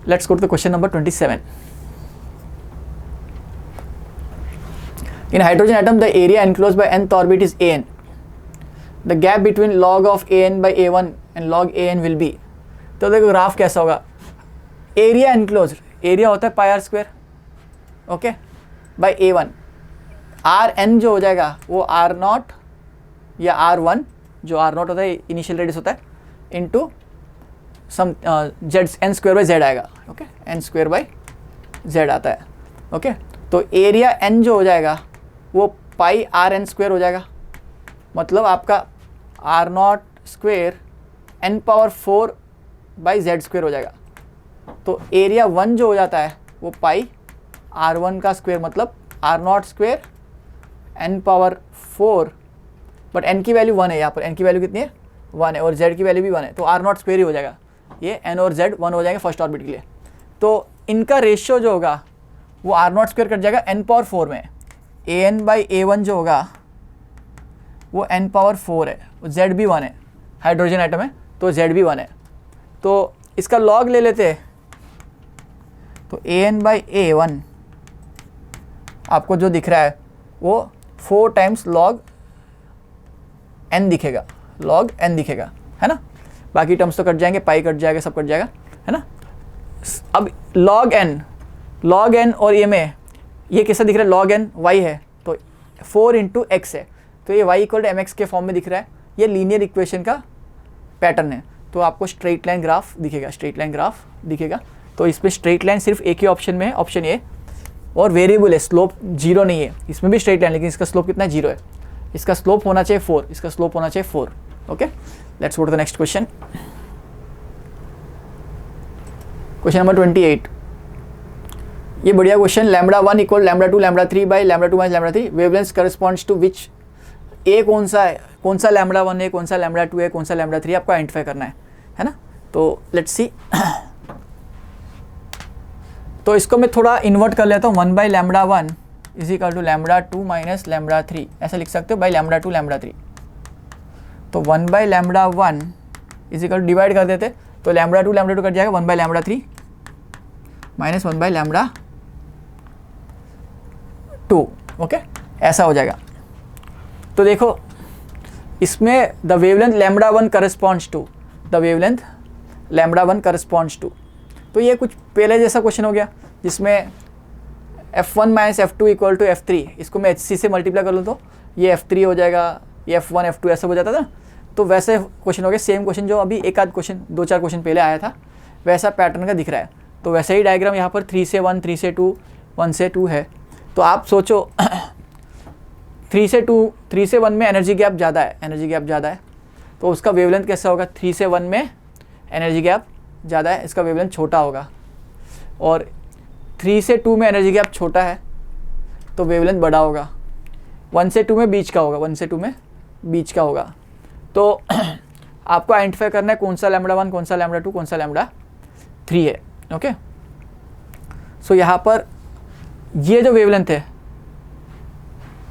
Let's go to the question number 27. In hydrogen atom, the area enclosed by nth orbit is an. The gap between log of an/a1 and log an will be. तो देखो ग्राफ कैसा होगा. एरिया एनक्लोज, एरिया होता है πr², okay, bye a1. rn जो हो जाएगा वो r0 या R1 जो R0 होता है इनिशियल रेडियस होता है into sum Z n square by Z आएगा। Okay, n square by Z आता है। ओके, तो एरिया एन जो हो जाएगा वो पाई आर एन स्क्वायर हो जाएगा, मतलब आपका R0 square N power 4 by Z square हो जाएगा। तो एरिया 1 जो हो जाता है वो पाई R1 का स्क्वायर, मतलब R0 square N power 4, but N की वैल्यू 1 है, यहाँ पर एन की वैल्यू कितनी है 1 है और जेड की वैल्यू भी 1 है, तो R0 स्क्वायर ही हो जाएगा। ये एन और जेड 1 हो जाएंगे फर्स्ट ऑर्बिट के लिए। तो इनका रेशियो जो होगा वो R0 स्क्वायर कट जाएगा एन पावर 4 में, an बाई a1 जो होगा वो n पावर 4 है, z भी 1 है, हाइड्रोजन आइटम है तो z भी 1 है। तो इसका लॉग ले लेते हैं, तो an बाई a1 आपको जो दिख रहा है वो 4 टाइम्स लॉग n दिखेगा, लॉग n दिखेगा, है ना। बाकी टर्म्स तो कट जाएंगे, पाई कट जाएगा, सब कट जाएगा, है ना। अब लॉग n और ये में ये कैसा दिख रहा है, लॉग n y है तो 4 इंटू एक्स है, तो ये y इक्वल टू mx के फॉर्म में दिख रहा है। ये लीनियर इक्वेशन का पैटर्न है, तो आपको स्ट्रेट लाइन ग्राफ दिखेगा, स्ट्रेट लाइन ग्राफ दिखेगा। तो इस पर स्ट्रेट लाइन सिर्फ एक ही ऑप्शन में है, ऑप्शन ए, और वेरिएबल है, स्लोप 0 नहीं है। इसमें भी स्ट्रेट लाइन, लेकिन इसका स्लोप कितना है 0 है। इसका स्लोप होना चाहिए 4, इसका स्लोप होना चाहिए 4। Okay, let's go to the next question. Question number 28, ये बढ़िया क्वेश्चन। λ1 equal λ2 λ3 by λ2 minus λ3 wavelength corresponds to which, a कौन सा है, कौन सा λ1 है, कौन सा λ2 है, कौन सा λ3 आपको आइडेंटिफाई करना है ना। तो लेट्स सी, तो इसको मैं थोड़ा इन्वर्ट कर लेता हूँ। 1 by λ1 is equal to λ2 minus λ3, ऐसा लिख सकते हो, बाई λ2 λ3। तो 1 by λ1 is equal to divide कर देते तो λ2 कट जाएगा, 1 बाई λ3 माइनस 1 बाई λ2। ओके, ऐसा हो जाएगा। तो देखो इसमें the wavelength λ1 corresponds to, the wavelength λ1 corresponds to, तो ये कुछ पहले जैसा क्वेश्चन हो गया जिसमें f1 minus f2 equal to f3, इसको मैं hc से मल्टीप्लाई कर लूँ तो ये f3 हो जाएगा, ये f1 f2 ऐसा हो जाता था। तो वैसे क्वेश्चन हो गया, सेम क्वेश्चन जो अभी एक आध क्वेश्चन 2-4 क्वेश्चन पहले आया था वैसा पैटर्न का दिख रहा है। तो वैसे ही डायग्राम यहाँ पर 3 से 1, 3 से 2, 1 से 2 है। तो आप सोचो 3 से 2, 3 से 1 में एनर्जी गैप ज़्यादा है, एनर्जी गैप ज़्यादा है, तो उसका वेवलेंथ कैसा होगा, 3 से 1 में एनर्जी गैप ज़्यादा है, इसका वेवलेंथ छोटा होगा। और 3 से 2 में एनर्जी गैप छोटा है तो वेवलेंथ बड़ा होगा, 1 से 2 में बीच का होगा, 1 से 2 में बीच का होगा। तो आपको आइडेंटिफाई करना है कौन सा λ1, कौन सा λ2, कौन सा λ3 है। ओके, सो यहाँ पर ये जो वेवलेंथ है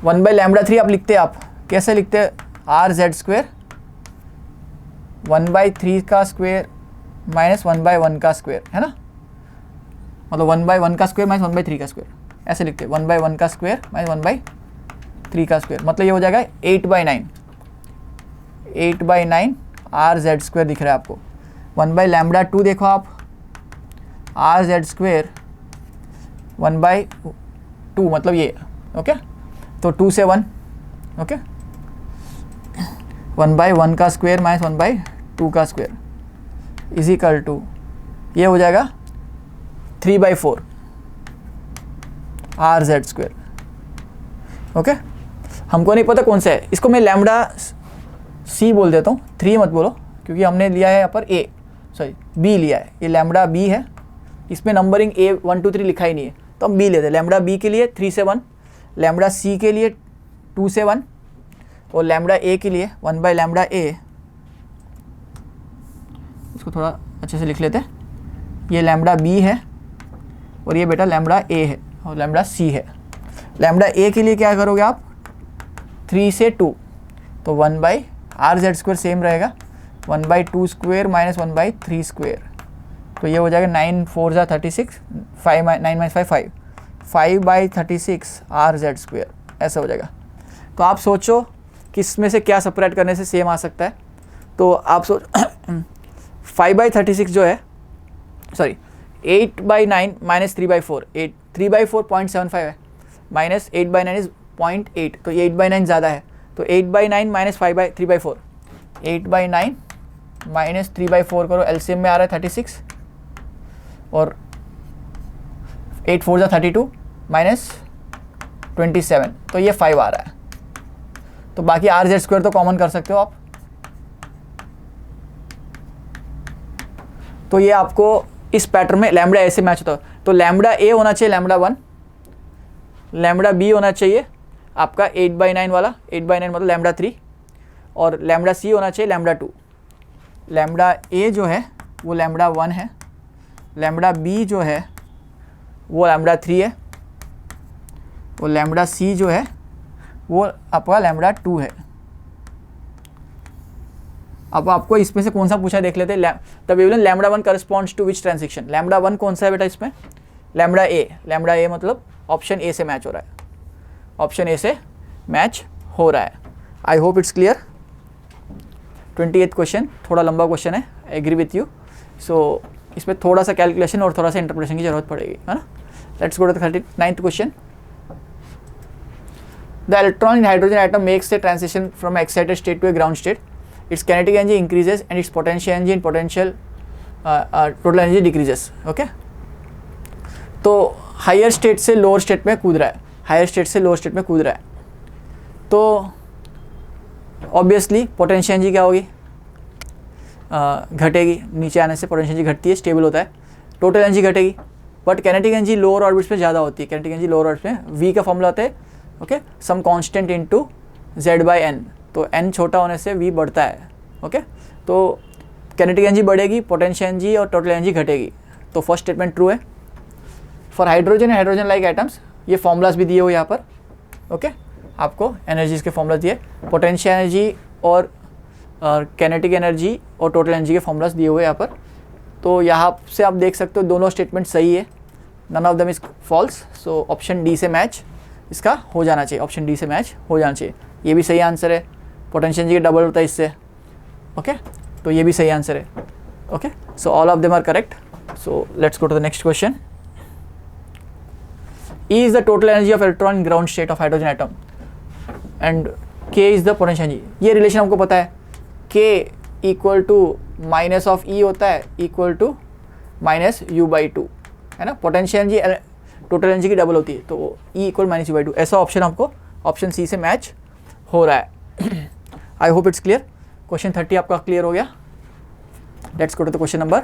1 बाई λ3 आप लिखते हैं, आप कैसे लिखते हैं, आर जेड स्क्वेयर 1 बाई 3 का स्क्वेयर माइनस 1 बाई 1 का स्क्वेयर, है ना। मतलब 1 बाई 1 का स्क्वेयर माइनस 1 बाई 3 का स्क्वेयर, ऐसे लिखते हैं, 1 बाई 1 का स्क्वेयर माइनस 1 बाई 3 का स्क्वेयर, मतलब ये हो जाएगा 8 by 9, 8 by 9 are Z square दिख रहा है आपको। 1 बाई λ2 देखो आप, आर जेड स्क्वेयर 1 बाई 2, मतलब ये। ओके, तो 2 से 1, ओके, 1 बाई 1 का स्क्वेयर माइनस 1 बाई 2 का स्क्वेयर इज इक्वल टू, ये हो जाएगा 3 by 4 are Z square. Okay, हमको नहीं पता कौन सा है, इसको मैं लैम्बडा सी बोल देता हूँ, 3 मत बोलो क्योंकि हमने लिया है यहाँ पर ए, सॉरी बी लिया है, ये लैम्बडा बी है, इसमें नंबरिंग ए 1 2 3 लिखा ही नहीं है, तो हम बी लेते हैं। लैम्बडा बी के लिए 3 से 1, लैम्बडा सी के लिए 2 से 1, और लैम्बडा ए के लिए 1 बाई लैम्बडा ए, इसको थोड़ा अच्छे से लिख लेते हैं, ये लैम्बडा बी है और ये बेटा लैम्बडा ए है और लैम्बडा सी है। लैम्बडा ए के लिए क्या करोगे आप, 3 से 2, तो 1 by are Z square same रहेगा, 1 by 2 square minus 1 by 3 square, तो ये हो जाएगा 9 4 जा 36, 9 minus 5 5 by 36 are Z square, ऐसा हो जाएगा। तो आप सोचो किस में से क्या सेपरेट करने से सेम आ सकता है, तो आप सोच 5 बाई 36 जो है, sorry 8 by 9 minus 3 by 4, 3 by 4 0.75 है, माइनस 8 बाई 9 इज 0.8, तो ये 8 बाई 9 ज़्यादा है, तो 8/9 माइनस 3/4, 8/9 माइनस 3/4 करो, एलसीएम में आ रहा है 36 और 8 4 जा 32 माइनस 27, तो ये 5 आ रहा है। तो बाकी RZ² तो कॉमन कर सकते हो आप। तो ये आपको इस पैटर्न में लैम्बडा ए से मैच होता है। तो लैम्बडा ए होना चाहिए लैम्बडा 1, लैम्बडा बी होना चाहिए आपका 8/9 वाला, 8/9 मतलब लैम्बडा 3, और लैम्बडा सी होना चाहिए लैम्बडा 2। लैम्बडा ए जो है वो लैम्बडा 1 है, लैम्बडा बी जो है वो लैम्बडा 3 है, और लैम्बडा सी जो है वो आपका लैम्बडा 2 है। अब आपको इसमें से कौन सा पूछा देख लेते हैं। The wavelength lambda 1 corresponds to which transition. Lambda 1 कौन सा है बेटा इसमें? लैम्बडा ए। लैम्बडा ए मतलब ऑप्शन ए से मैच हो रहा है, ऑप्शन ए से मैच हो रहा है। I hope it's clear. 28th question थोड़ा लंबा क्वेश्चन है, एग्री विथ यू। सो इसमें थोड़ा सा कैलकुलेशन और थोड़ा सा इंटरप्रिटेशन की जरूरत पड़ेगी, है ना। Let's go to the 39th question. The electron in hydrogen atom makes a transition from excited state to a ground state. Its kinetic energy increases and its potential energy in total energy decreases. Okay? तो हायर स्टेट से लोअर स्टेट में कूद रहा है, हायर स्टेट से लोअर स्टेट में कूद रहा है, तो ऑब्वियसली पोटेंशियल एनर्जी क्या होगी? घटेगी। नीचे आने से पोटेंशियल एनर्जी घटती है, स्टेबल होता है, टोटल एनर्जी घटेगी। But kinetic energy lower orbits में ज़्यादा होती है। कैनेटिक एनर्जी लोअर ऑर्बिट्स में V का फॉर्मूला होता है, okay, some constant into Z/N। तो n छोटा होने से V बढ़ता है, ओके। तो कैनेटिक एनर्जी बढ़ेगी, पोटेंशियल एनर्जी और टोटल एनर्जी घटेगी। तो फर्स्ट स्टेटमेंट ट्रू है। For hydrogen and hydrogen like atoms, ये फॉर्मूलाज भी दिए हुए यहाँ पर, ओके। आपको एनर्जीज के फॉर्मूलाज दिए, पोटेंशियल एनर्जी और कैनेटिक एनर्जी और टोटल एनर्जी के फॉर्मूलाज दिए हुए यहाँ पर। तो यहाँ से आप देख सकते हो दोनों स्टेटमेंट सही है, none of them is false. So option D से मैच इसका हो जाना चाहिए, ऑप्शन डी से मैच हो जाना चाहिए। ये भी सही आंसर है, पोटेंशियल एनर्जी डबल होता है इससे, ओके। तो ये भी सही आंसर है, okay. So all of them are correct. So let's go to the next question. E is the total energy of electron in ground state of hydrogen atom and K is the potential energy। ये रिलेशन हमको पता है, K equal to minus of E होता है इक्वल टू माइनस U/2, है ना। पोटेंशियल एनर्जी टोटल एनर्जी की डबल होती है, तो E इक्वल माइनस U/2। ऐसा ऑप्शन हमको ऑप्शन सी से मैच हो रहा है। I hope it's clear. Question 30 आपका क्लियर हो गया। Let's go to the question number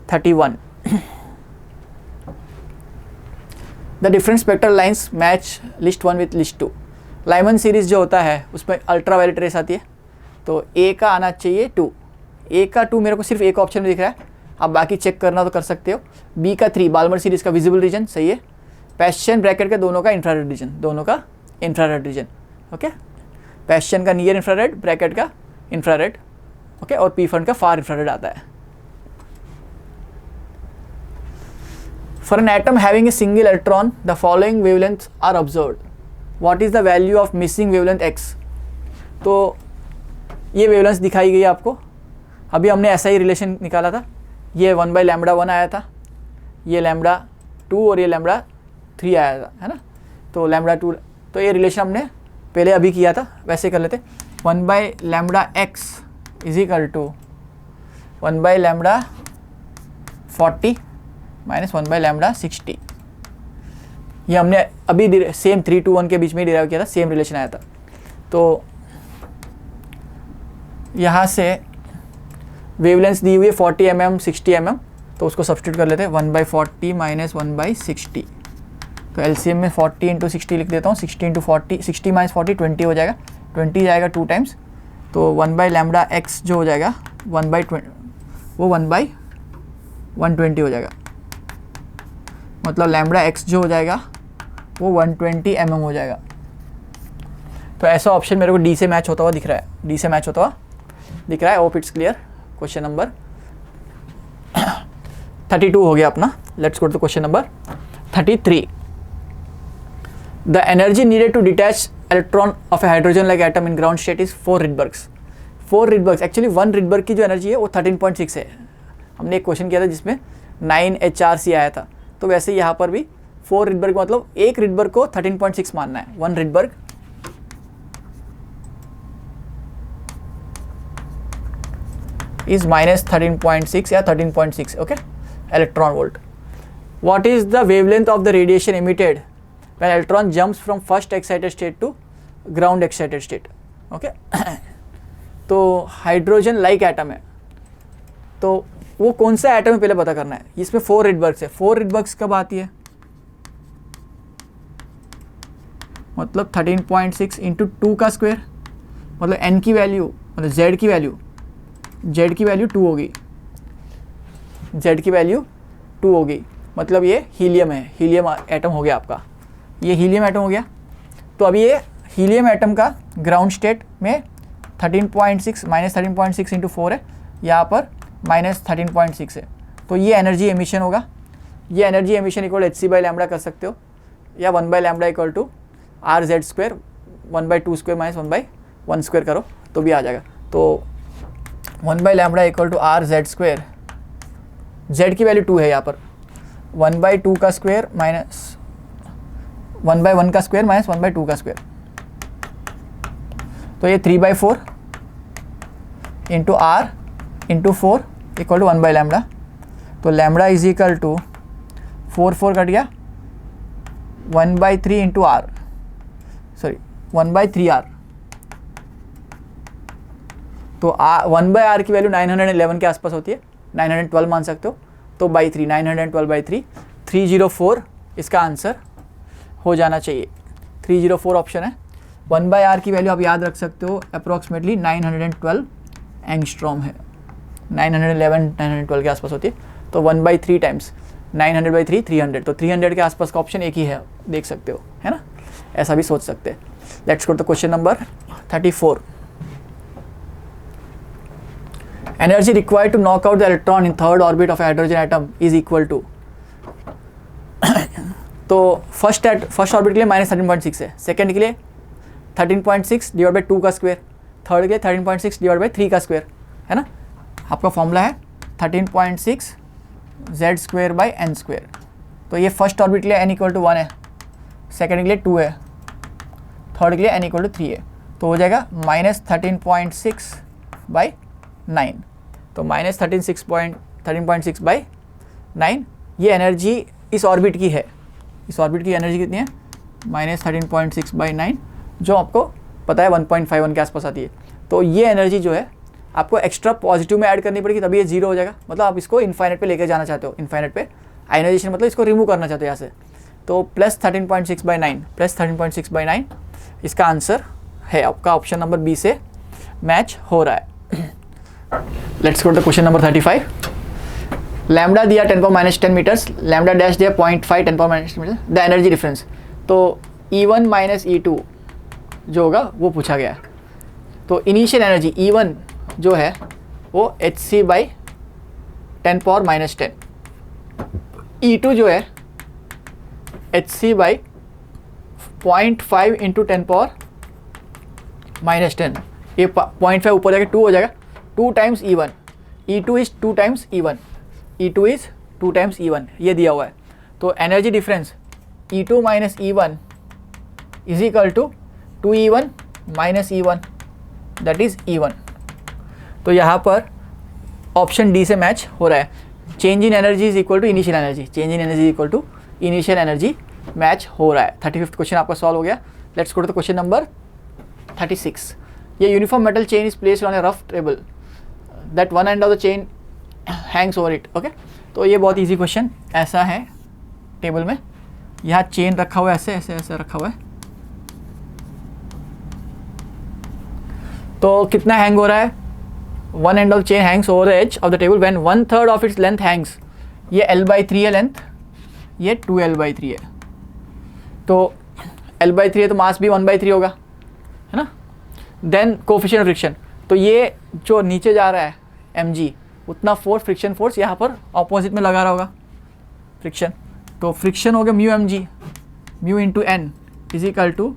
31। The different spectral lines match list 1 with list 2। Lyman series जो होता है उसमें अल्ट्रा वायलेट रेस आती है, तो ए का आना चाहिए 2। ए का 2 मेरे को सिर्फ एक ऑप्शन में दिख रहा है, आप बाकी चेक करना तो कर सकते हो। बी का 3 बाल्मर सीरीज का विजिबल रीजन सही है। पैशन ब्रैकेट के दोनों का इंफ्रारेड रीजन, दोनों का इंफ्रारेड रीजन, ओके। पैशन का नियर इंफ्रारेड, ब्रैकेट का इंफ्रारेड, ओके, और पी फंड का फार इंफ्रारेड आता है। For an atom having a single electron the following wavelengths are observed, what is the value of missing wavelength x। तो ये वेवलेंथ दिखाई गई आपको, अभी हमने ऐसा ही रिलेशन निकाला था। ये 1/λ1 आया था, ये λ2 और ये λ3 आया था, है ना। तो λ2, तो ये रिलेशन हमने पहले अभी किया था, वैसे कर लेते। 1/λx is equal to 1/λ40 minus 1/λ60। ये हमने अभी सेम 3 to 1 के बीच में डिराइव किया था, सेम रिलेशन आया था। तो यहाँ से वेवलेंथ दी हुई है 40 mm 60 mm, तो उसको सब्स्टिट्यूट कर लेते हैं 1/40 माइनस 1/60। तो एलसीएम में 40 × 60 लिख देता हूँ, 60 × 40, 60 माइनस 40 20 हो जाएगा, 20 जाएगा 2 टाइम्स। तो 1/λx जो हो जाएगा 1/20, वो 1/120 हो जाएगा, मतलब λx जो हो जाएगा वो 120 mm हो जाएगा। तो ऐसा ऑप्शन मेरे को डी से मैच होता हुआ दिख रहा है, डी से मैच होता हुआ दिख रहा है। Hope it's clear. Question number 32 हो गया अपना। Let's go to question number 33। The energy needed to detach electron of a hydrogen like atom in ground state is 4 Rydbergs. 4 Rydbergs, actually 1 Rydberg की जो एनर्जी है वो 13.6 है। हमने एक क्वेश्चन किया था जिसमें 9 HRC आया था, तो वैसे यहाँ पर भी 4 रिडबर्ग मतलब एक रिडबर्ग को 13.6 मानना है। 1 रिडबर्ग is minus 13.6 या 13.6, okay, electron volt. What is the wavelength of the radiation emitted when electron jumps from first excited state to ground excited state, okay? तो हाइड्रोजन लाइक एटम है, तो वो कौन सा एटम है पहले पता करना है. इसमें 4 रिडबर्ग्स है. 4 रिडबर्ग्स कब आती है, मतलब 13.6 इंटू 2 का स्क्वायर, मतलब n की वैल्यू, मतलब z की वैल्यू 2 होगी, z की वैल्यू 2 होगी, मतलब ये हीलियम है, हीलियम एटम हो गया आपका, ये हीलियम एटम हो गया. तो अभी ये हीलियम एटम का ग्राउंड स्टेट में 13.6 माइनस 13.6 इंटू 4 है, यहाँ पर माइनस 13.6 है. तो ये एनर्जी एमिशन होगा. ये energy emission equal H C by lambda कर सकते हो, या 1 by lambda equal to R Z square 1/2 square minus 1/1 square करो तो भी आ जाएगा. तो 1 by lambda equal to R Z square, Z की वैल्यू 2 है यहाँ पर, 1/2 का स्क्वायर माइनस 1/1 का स्क्वायर माइनस 1/2 का स्क्वायर, तो ये 3/4 into R into 4 equal to 1 by lambda. तो lambda is equal to 4 cut गया, 1/3 इंटू आर, सॉरी 1/3 आर. तो 1/r की वैल्यू 911 के आसपास होती है, 912 मान सकते हो. तो बाई 3, 912/3, 304 इसका आंसर हो जाना चाहिए. 304 ऑप्शन है. 1/r की वैल्यू आप याद रख सकते हो, अप्रॉक्सीमेटली 912 एंगस्ट्रॉम है, 911 912 के आसपास होती है. तो 1/3 टाइम्स 900/3 300, तो 300 के आसपास का ऑप्शन एक ही है, देख सकते हो, है ना, ऐसा भी सोच सकते हैं. Let's go to question number 34. Energy required to knock out the electron in third orbit of hydrogen atom is equal to, तो फर्स्ट ऑर्बिट के लिए माइनस 13.6 है, सेकेंड के लिए 13.6 डिवाइड बाई 2 का स्क्वायर, थर्ड के लिए 13.6 डिवाइड बाई 3 का स्क्वायर, है ना. आपका फॉर्मूला है 13.6 z square by N square. तो ये फर्स्ट ऑर्बिट के लिए n इक्वल टू 1 है, सेकेंड के लिए 2 है, थर्ड के लिए n इक्वल टू 3 है. तो हो जाएगा माइनस 13.6 बाई 9. तो माइनस 13.6 बाई 9. ये एनर्जी इस ऑर्बिट की है, इस ऑर्बिट की एनर्जी कितनी है, माइनस 13.6 बाई 9, जो आपको पता है 1.51 के आसपास आती है. तो ये एनर्जी जो है आपको एक्स्ट्रा पॉजिटिव में ऐड करनी पड़ेगी, तभी ये जीरो हो जाएगा. मतलब आप इसको इन्फाइनाइट पे लेके जाना चाहते हो, इन्फाइनाइट पे आयनाइजेशन, मतलब इसको रिमूव करना चाहते हो यहाँ से. तो प्लस 13.6 बाई 9, प्लस 13.6 बाई 9 इसका आंसर है आपका. ऑप्शन नंबर बी से मैच हो रहा है. Let's go to question number 35. Lambda दिया 10⁻10 मीटर्स, लैम्बडा डैश दिया 0.5 10⁻10 मीटर, द एनर्जी डिफरेंस. तो E1 माइनस E2 जो होगा वो पूछा गया है. तो इनिशियल एनर्जी E1 जो है वो hc बाई 10⁻10, E2 जो है hc बाई 0.5 इंटू 10⁻10. ये 0.5 ऊपर जाके 2 हो जाएगा, 2 times E1, E2 is 2 times E1, E2 is 2 times E1, ये दिया हुआ है. तो energy difference E2 minus E1 is equal to 2E1 minus E1, that is E1. तो यहाँ पर ऑप्शन डी से मैच हो रहा है. Change in energy is equal to initial energy, change in energy equal to initial energy match हो रहा है. 35th क्वेश्चन आपका सॉल्व हो गया. Let's go to the question number 36. ये uniform metal chain is placed on a rough table that one end of the chain hangs over it. Okay, तो ये बहुत ईजी क्वेश्चन. ऐसा है टेबल में, यहाँ चेन रखा हुआ है, ऐसे ऐसे ऐसे रखा हुआ है. तो कितना हैंग हो रहा है, one end of chain hangs over the edge of the table when 1/3 of its length hangs. ये L/3 है लेंथ, ये 2L/3 है. तो L/3 है तो मास भी 1/3 होगा, है ना. देन कोफिशिएंट ऑफ फ्रिक्शन, तो ये जो नीचे जा रहा है mg, उतना फोर्स, फ्रिक्शन फोर्स यहाँ पर ऑपोजिट में लगा रहा होगा फ्रिक्शन. तो फ्रिक्शन हो गया mu mg, mu into n is equal to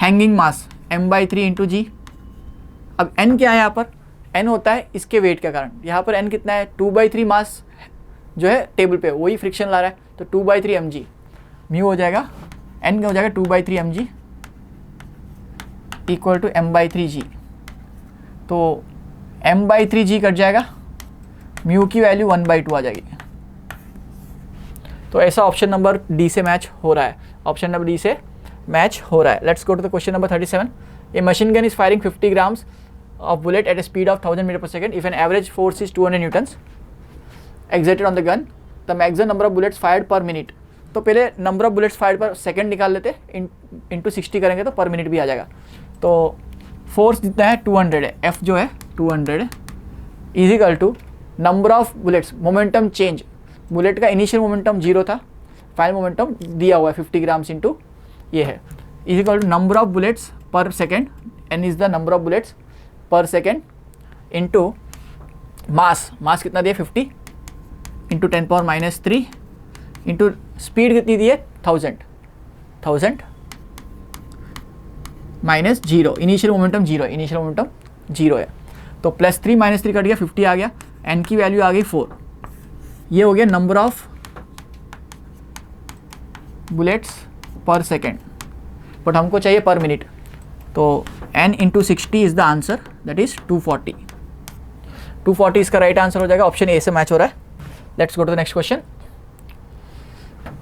hanging mass m/3 into g. अब n क्या है यहाँ पर, n होता है इसके वेट के कारण. यहाँ पर n कितना है, 2/3 मास जो है टेबल पे, वही फ्रिक्शन ला रहा है. तो 2/3 mg, म्यू हो जाएगा, n हो जाएगा 2/3 mg equal to m/3 g. तो m/3g कट जाएगा, म्यू की वैल्यू 1/2 आ जाएगी। तो ऐसा ऑप्शन नंबर डी से मैच हो रहा है, ऑप्शन नंबर डी से मैच हो रहा है। Let's go to the question number 37। A machine gun is firing 50 grams of bullet at a speed of 1000 meter per second. If an average force is 200 newtons exerted on the gun, the maximum number of bullets fired per minute. तो पहले नंबर ऑफ बुलेट्स फायर्ड पर सेकंड निकाल लेते, इंटू 60 करेंगे तो पर मिनट भी आ जाएगा। तो फोर्स जितना है 200 है, एफ जो है 200 is equal to number of bullets, momentum change, bullet का इनिशियल मोमेंटम 0 था, फाइनल मोमेंटम दिया हुआ है 50 ग्राम्स इंटू ये है, is equal to number of bullets per second, n is the number of bullets per second into mass, mass कितना दिया 50 इंटू 10⁻³ इंटू स्पीड कितनी दी है 1000 माइनस 0, इनिशियल मोमेंटम 0 है। तो +3 -3 कट गया, 50 आ गया, एन की वैल्यू आ गई 4। ये हो गया number of bullets per second, but हमको चाहिए पर मिनट। तो n into 60 is the answer, that is 240। 240 इसका राइट आंसर हो जाएगा, ऑप्शन ए से मैच हो रहा है। Let's go to the next question.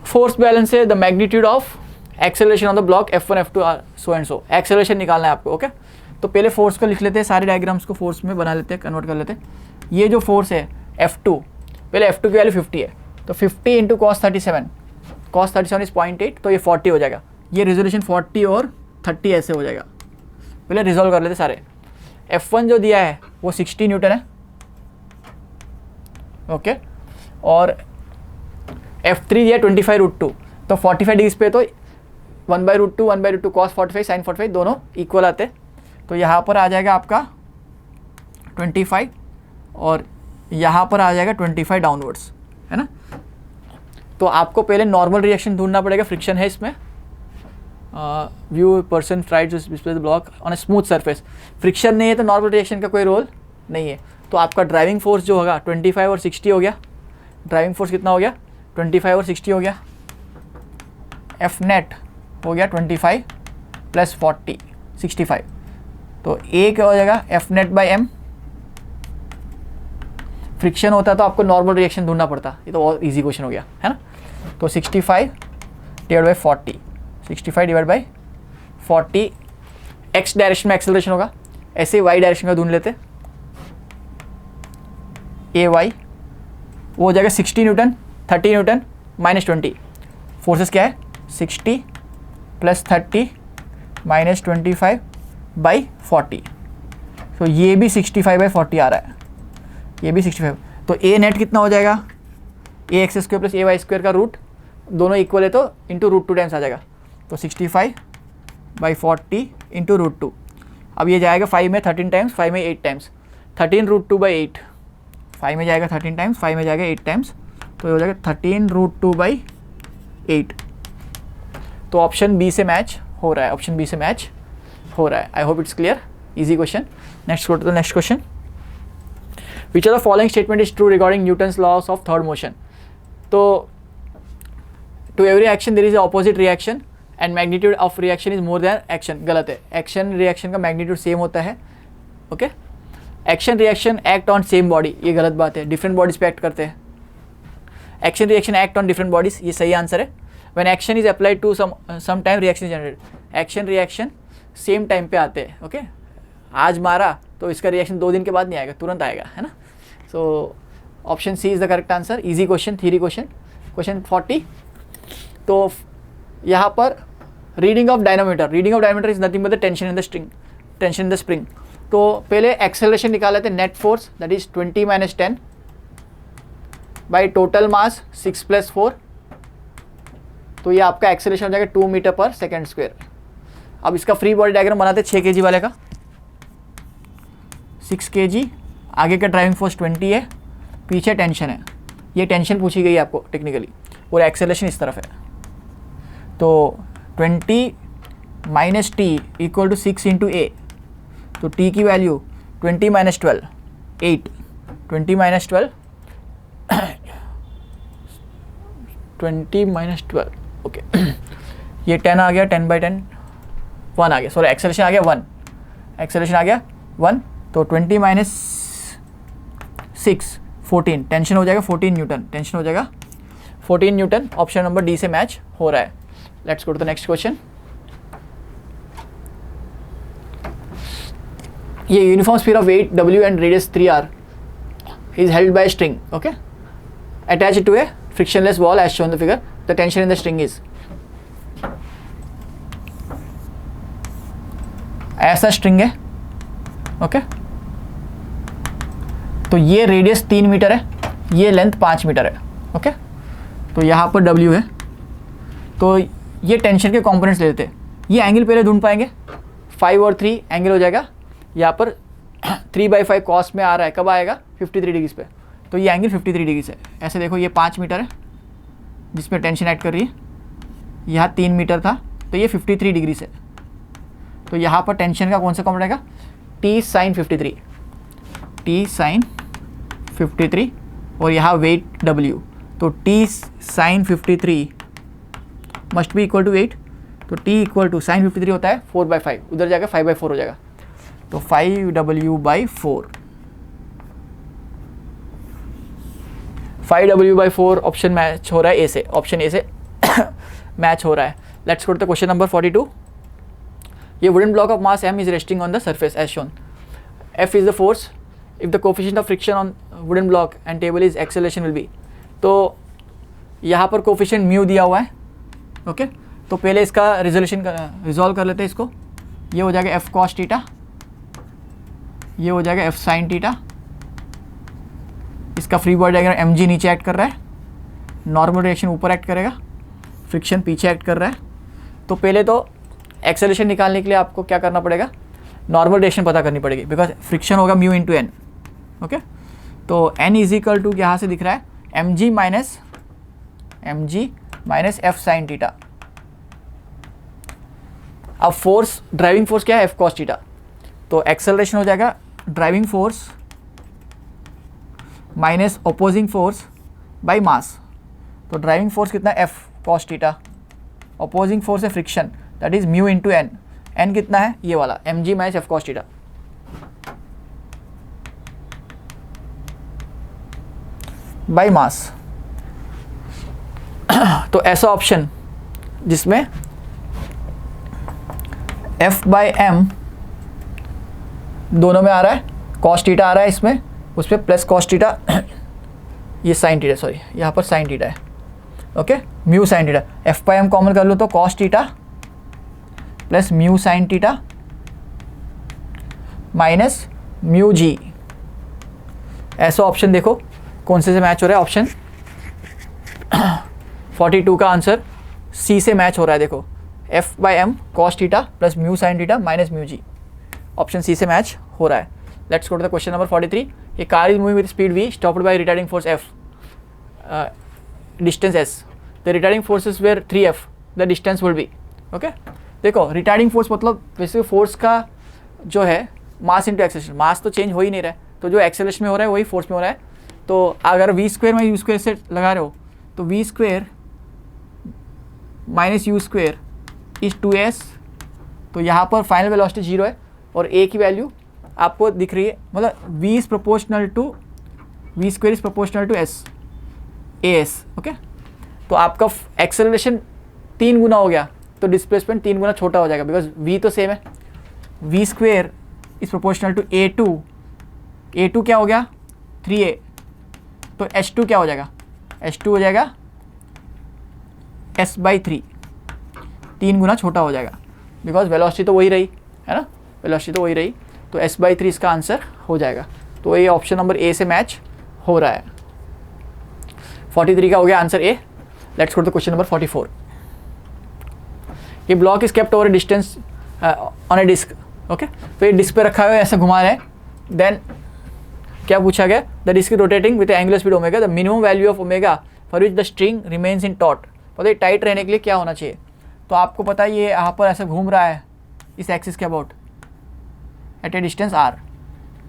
Force balance है the magnitude of acceleration on the block F1 F2 so and so. Acceleration निकालना है आपको, ओके। तो पहले फोर्स को लिख लेते हैं, सारे डायग्राम्स को फोर्स में बना लेते हैं, कन्वर्ट कर लेते हैं। ये जो फोर्स है F2, पहले F2 की वैल्यू 50 है, तो 50 इंटू cos 37, cos 37 इज 0.8, तो ये 40 हो जाएगा। ये रिजोल्यूशन 40 और 30 ऐसे हो जाएगा। पहले रिजोल्व कर लेते सारे। F1 जो दिया है वो 60 न्यूटन है, ओके, और F3 दिया 25√2, तो 45 डिग्री पे तो 1/√2 cos 45 sin 45 दोनों इक्वल आते हैं। तो यहाँ पर आ जाएगा आपका 25 और यहाँ पर आ जाएगा 25 डाउनवर्ड्स, है ना। तो आपको पहले नॉर्मल रिएक्शन ढूंढना पड़ेगा, फ्रिक्शन है इसमें। View person tried to display the block on a smooth surface, friction नहीं है तो नॉर्मल रिएक्शन का कोई रोल नहीं है। तो आपका ड्राइविंग फोर्स जो होगा 25 और 60 हो गया। ड्राइविंग फोर्स कितना हो गया 25 और 60 हो गया। एफ नेट हो गया 25 + 40 65, तो ए क्या हो जाएगा F net by M. Friction होता तो आपको नॉर्मल रिएक्शन ढूंढना पड़ता, ये तो बहुत इजी क्वेश्चन हो गया, है ना। तो 65 divide by 40, 65 divide by 40, x direction में एक्सेलरेशन होगा, ऐसे वाई डायरेक्शन का ढूंढ लेते। ए वाई वो हो जाएगा 60 न्यूटन, 30 न्यूटन -20। फोर्सेस क्या है 60 + 30 -25/40, तो ये भी 65/40 आ रहा है, ये भी 65। तो ए नेट कितना हो जाएगा ax² + ay² का रूट, दोनों इक्वल है तो इंटू √2 टाइम्स आ जाएगा। तो 65/40 इंटू √2। अब ये जाएगा 5 में 13 टाइम्स, 5 में 8 टाइम्स, 13 √2/8, 5 में जाएगा 13 टाइम्स, 5 में जाएगा 8 टाइम्स, तो ये हो जाएगा 13 √2/8। तो ऑप्शन बी से मैच हो रहा है, ऑप्शन बी से मैच हो रहा है। I hope it's clear, easy question. Next go to the next question. Which are the following statement is true regarding Newton's laws of third motion. तो to every action there is opposite reaction and magnitude of reaction is more than action. गलत है, एक्शन रिएक्शन का मैग्नीट्यूड सेम होता है, okay. Action reaction act on same body, ये गलत बात है, डिफरेंट बॉडीज पे एक्ट करते हैं। Action reaction act on different bodies, ये सही आंसर है। When action is applied to some time reaction is generated, action reaction same time पे आते हैं, ओके। आज मारा तो इसका रिएक्शन 2 दिन के बाद नहीं आएगा, तुरंत आएगा, है ना। So option C is the correct answer. Easy question, theory question. Question 40, तो यहाँ पर reading of dynamometer, reading of dynamometer is nothing but the tension in the string, tension in the spring. तो पहले एक्सेलरेशन निकाल लेते हैं, net force that is 20 - 10 by total mass 6 + 4, तो ये आपका एक्सेलरेशन हो जाएगा 2 मीटर/सेकंड²। अब इसका फ्री बॉडी डायग्राम बनाते हैं 6 kg वाले का। 6 kg, आगे का ड्राइविंग फोर्स 20 है, पीछे टेंशन है, ये टेंशन पूछी गई है आपको टेक्निकली, और एक्सेलरेशन इस तरफ है। तो 20 - t = 6 × a, तो t की वैल्यू 20 - 12 8, 20 - 12 20 - 12, ओके। ये 10 आ गया, 10/10 1 आ गया, सॉरी एक्सेलरेशन आ गया 1, एक्सेलरेशन आ गया 1, तो 20 - 6 14, टेंशन हो जाएगा 14 न्यूटन, टेंशन हो जाएगा 14 न्यूटन। ऑप्शन नंबर डी से मैच हो रहा है। Let's go to the next question. ये uniform speed of weight W and radius 3r is held by a string, okay, attached to a frictionless ball as shown in the figure. The tension in the string is, ऐसा स्ट्रिंग है, ओके, तो ये रेडियस 3 मीटर है, ये लेंथ 5 मीटर है, ओके, तो यहाँ पर W है, तो ये टेंशन के कंपोनेंट्स ले लेते हैं। ये एंगल पहले ढूंढ पाएंगे, 5 और 3 एंगल हो जाएगा, यहाँ पर 3/5 कॉस में आ रहा है, कब आएगा 53 डिग्रीज पे, तो ये एंगल 53 डिग्री से। ऐसे देखो ये 5 मीटर है जिसमें टेंशन ऐड कर रही है, यहाँ 3 मीटर था तो ये 53 डिग्री से, तो यहाँ पर टेंशन का कौन सा कॉम्पोनेंट आएगा, T sin 53, T sin 53, और यहाँ वेट W, तो T sin 53 must be equal to 8, तो T इक्वल टू sin 53 होता है 4/5, उधर जाएगा 5/4 हो जाएगा, तो 5W/4, 5W/4 ऑप्शन मैच हो रहा है ए से, ऑप्शन ए से मैच हो रहा है। Let's go to the question number 42। ये wooden block of mass m is resting on the surface as shown, F is the force, if the coefficient of friction on wooden block and table is acceleration will be, तो यहाँ पर कोफिशिएंट म्यू दिया हुआ है, ओके, तो पहले इसका रिजोल्व कर लेते हैं इसको। ये हो जाएगा F cos थीटा, ये हो जाएगा F sin थीटा, इसका फ्री बॉडी डायग्राम mg नीचे एक्ट कर रहा है, नॉर्मल रिएक्शन ऊपर एक्ट करेगा, फ्रिक्शन पीछे एक्ट कर रहा है। तो पहले तो एक्सेलरेशन निकालने के लिए आपको क्या करना पड़ेगा, नॉर्मल रिएक्शन पता करनी पड़ेगी, बिकॉज फ्रिक्शन होगा म्यू इंटू एन, ओके, तो n इज इक्वल टू यहाँ से दिख रहा है mg minus F sin theta. अब फोर्स, ड्राइविंग फोर्स क्या है, F cos थीटा, तो एक्सेलरेशन हो जाएगा driving force minus opposing force by mass, तो ड्राइविंग फोर्स कितना F cos theta, opposing force है friction, that is mu into N, N कितना है ये वाला mg minus F cos theta, bye mass. तो ऐसा ऑप्शन जिसमें F/m दोनों में आ रहा है, cos थीटा आ रहा है इसमें, उस पर प्लस cos थीटा, ये sin थीटा, सॉरी यहाँ पर sin थीटा है, okay, mu sin theta, F/m common कर लो तो cos theta plus mu sin theta minus mu g। ऐसा ऑप्शन देखो कौन से मैच हो रहा है, ऑप्शन 42 का आंसर सी से मैच हो रहा है। देखो F/m cos theta plus mu sin theta minus mu g, option C से मैच हो रहा है। Let's go to the question number 43। A car is moving with speed v stopped by retarding force F, distance s, the retarding forces were 3F, the distance will be, okay. देखो रिटार्डिंग फोर्स मतलब वैसे फोर्स का जो है मास इंटू एक्सेलरेशन, मास तो चेंज हो ही नहीं रहा है, तो जो एक्सेलरेशन में हो रहा है वही फोर्स में हो रहा है। तो अगर v² में u² से लगा रहे हो तो v² minus u² is 2s, तो यहाँ पर फाइनल वेलोसिटी 0 है और a की वैल्यू आपको दिख रही है, मतलब v is proportional to v² is proportional to s, as, okay. तो आपका एक्सेलरेशन 3 गुना हो गया तो डिस्प्लेसमेंट 3 गुना छोटा हो जाएगा, बिकॉज v तो सेम है, v² is proportional to a2, a2 क्या हो गया 3a, तो h2 क्या हो जाएगा, h2 हो जाएगा s/3, 3 गुना छोटा हो जाएगा, बिकॉज वेलोसिटी तो वही रही है ना, वेलोसिटी तो वही रही, तो s/3 इसका आंसर हो जाएगा। तो ये ऑप्शन नंबर ए से मैच हो रहा है। 43 का हो गया answer A. Let's go to question number 44। ये block is kept over a distance on a disc, okay, तो ये डिस्क पे रखा हुआ है, ऐसे घुमा रहे हैं, देन क्या पूछा गया, the disc is rotating with angular speed omega, the minimum value of omega for which the string remains in taut, पता है टाइट रहने के लिए क्या होना चाहिए। तो आपको पता है ये यहाँ पर ऐसे घूम रहा है इस एक्सिस के about at a distance r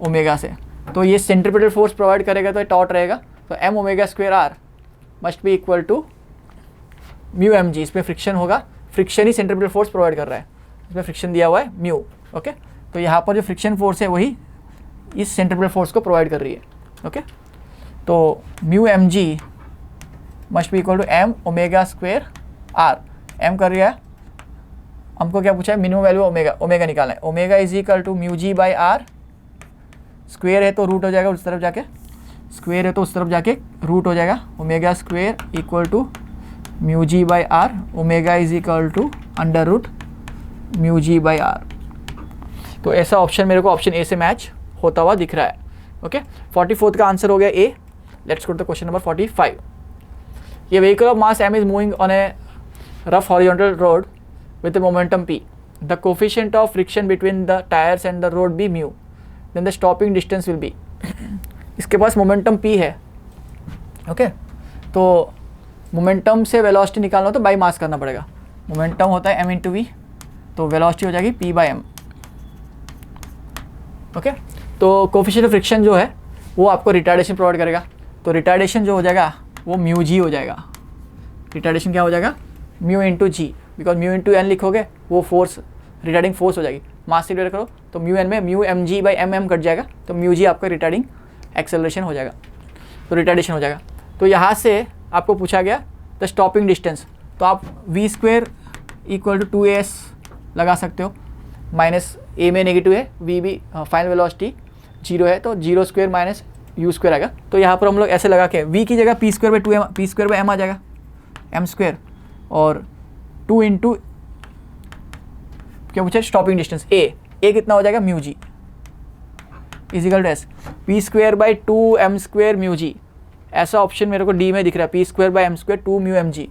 omega से, तो ये सेंट्रीपिटल फोर्स प्रोवाइड करेगा तो टॉट रहेगा, तो m omega r must be equal to mu mg, इसमें फ्रिक्शन होगा, फ्रिक्शन ही सेंट्रीपिटल फोर्स प्रोवाइड कर रहा है, इसमें फ्रिक्शन दिया हुआ है म्यू, ओके। तो यहाँ पर जो फ्रिक्शन फोर्स है वही इस सेंट्रीपिटल फोर्स को प्रोवाइड कर रही है, ओके। तो mu M G must be equal to M omega square R. M कर रहा है, हमको क्या पूछा है, मिनिमम वैल्यू ओमेगा, ओमेगा निकालना है। Omega is equal to mu G by R, square है तो रूट हो जाएगा उस तरफ जाके, स्क्वेयर है तो उस तरफ जाके रूट हो जाएगा। Omega square equal to mu G by R, omega is equal to under root mu G by R. तो ऐसा ऑप्शन मेरे को ऑप्शन ए से मैच होता हुआ दिख रहा है। ओके, 44th का आंसर हो गया A. Let's go to question number 45। ये vehicle of mass m is moving on a rough horizontal road with a momentum p. The coefficient of friction between the tires and the road be mu. Then the stopping distance will be. इसके पास मोमेंटम p है। ओके, तो मोमेंटम से वेलोसिटी निकालना हो तो बाई मास करना पड़ेगा। मोमेंटम होता है m इंटू वी, तो वेलोसिटी हो जाएगी p बाई एम। ओके, तो कोफिशिएंट ऑफ फ्रिक्शन जो है वो आपको रिटार्डेशन प्रोवाइड करेगा। तो रिटार्डेशन जो हो जाएगा वो म्यू जी हो जाएगा। रिटार्डेशन क्या हो जाएगा, mu into G, because mu into N लिखोगे वो फोर्स, रिटार्डिंग फोर्स हो जाएगी। मास से डिवाइड करो तो म्यू एन में mu M G by M M cut जाएगा, तो म्यू जी आपका रिटार्डिंग एक्सेलरेशन हो जाएगा, तो रिटार्डेशन हो जाएगा। तो यहाँ से आपको पूछा गया द स्टॉपिंग डिस्टेंस, तो आप we square equal to 2as लगा सकते हो, माइनस ए में नेगेटिव है, वी भी फाइनल वेलोसिटी 0 है, तो 0 स्क्वेयर माइनस यू स्क्वेयर आएगा। तो यहाँ पर हम लोग ऐसे लगा के v की जगह P square by 2m, P square by M आ जाएगा, एम स्क्वेयर, और 2 इंटू क्या पूछा स्टॉपिंग डिस्टेंस ए कितना हो जाएगा mu G is equal to S P square by 2m square mu G. ऐसा ऑप्शन मेरे को डी में दिख रहा है, P square by M square 2 mu M G.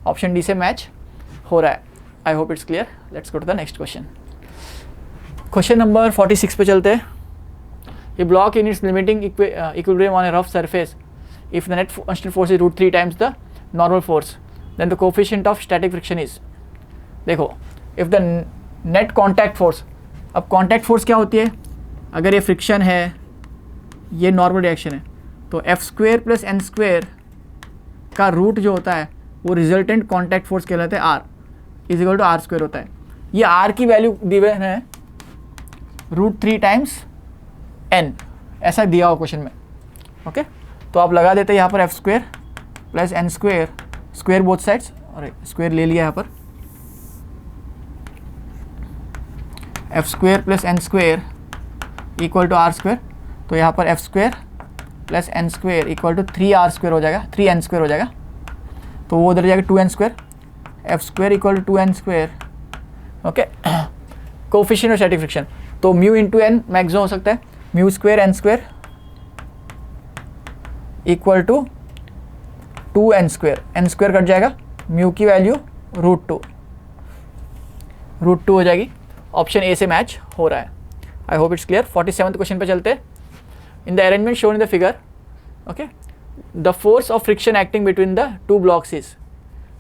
Option D से मैच हो रहा है। I hope it's clear. Let's go to the next question. Question number 46 पे चलते हैं। A block in its limiting equilibrium on a rough surface, if the net constant force is √3 times the normal force, then the coefficient of static friction is. देखो, if the net contact force, अब contact force क्या होती है, अगर ये फ्रिक्शन है, ये नॉर्मल डायरेक्शन है, तो F square plus N square का रूट जो होता है वो रिजल्टेंट कॉन्टैक्ट फोर्स कहलाता है R, is equal to R square होता है। ये आर की वैल्यू दी हुए है √3 टाइम्स एन, ऐसा दिया हुआ क्वेश्चन में। ओके, तो आप लगा देते हैं यहाँ पर F square plus N square, square both sides, और स्क्वेयर ले लिया यहाँ पर, F square plus N square equal to R square. तो यहाँ पर F square plus N square equal to 3r square हो जाएगा, 3n स्क्वेयर हो जाएगा, तो वो उधर जाएगा 2n square, F square equal to 2n square. Okay, coefficient of static friction, तो म्यू इंटू एन मैक्सिमम हो सकता है, mu square N square equal to 2n square, N square cut जाएगा, म्यू की वैल्यू √2 हो जाएगी। ऑप्शन ए से मैच हो रहा है। I hope it's clear. 47th question पे चलते हैं। In the arrangement shown in the figure, okay, the force of friction acting between the two blocks is,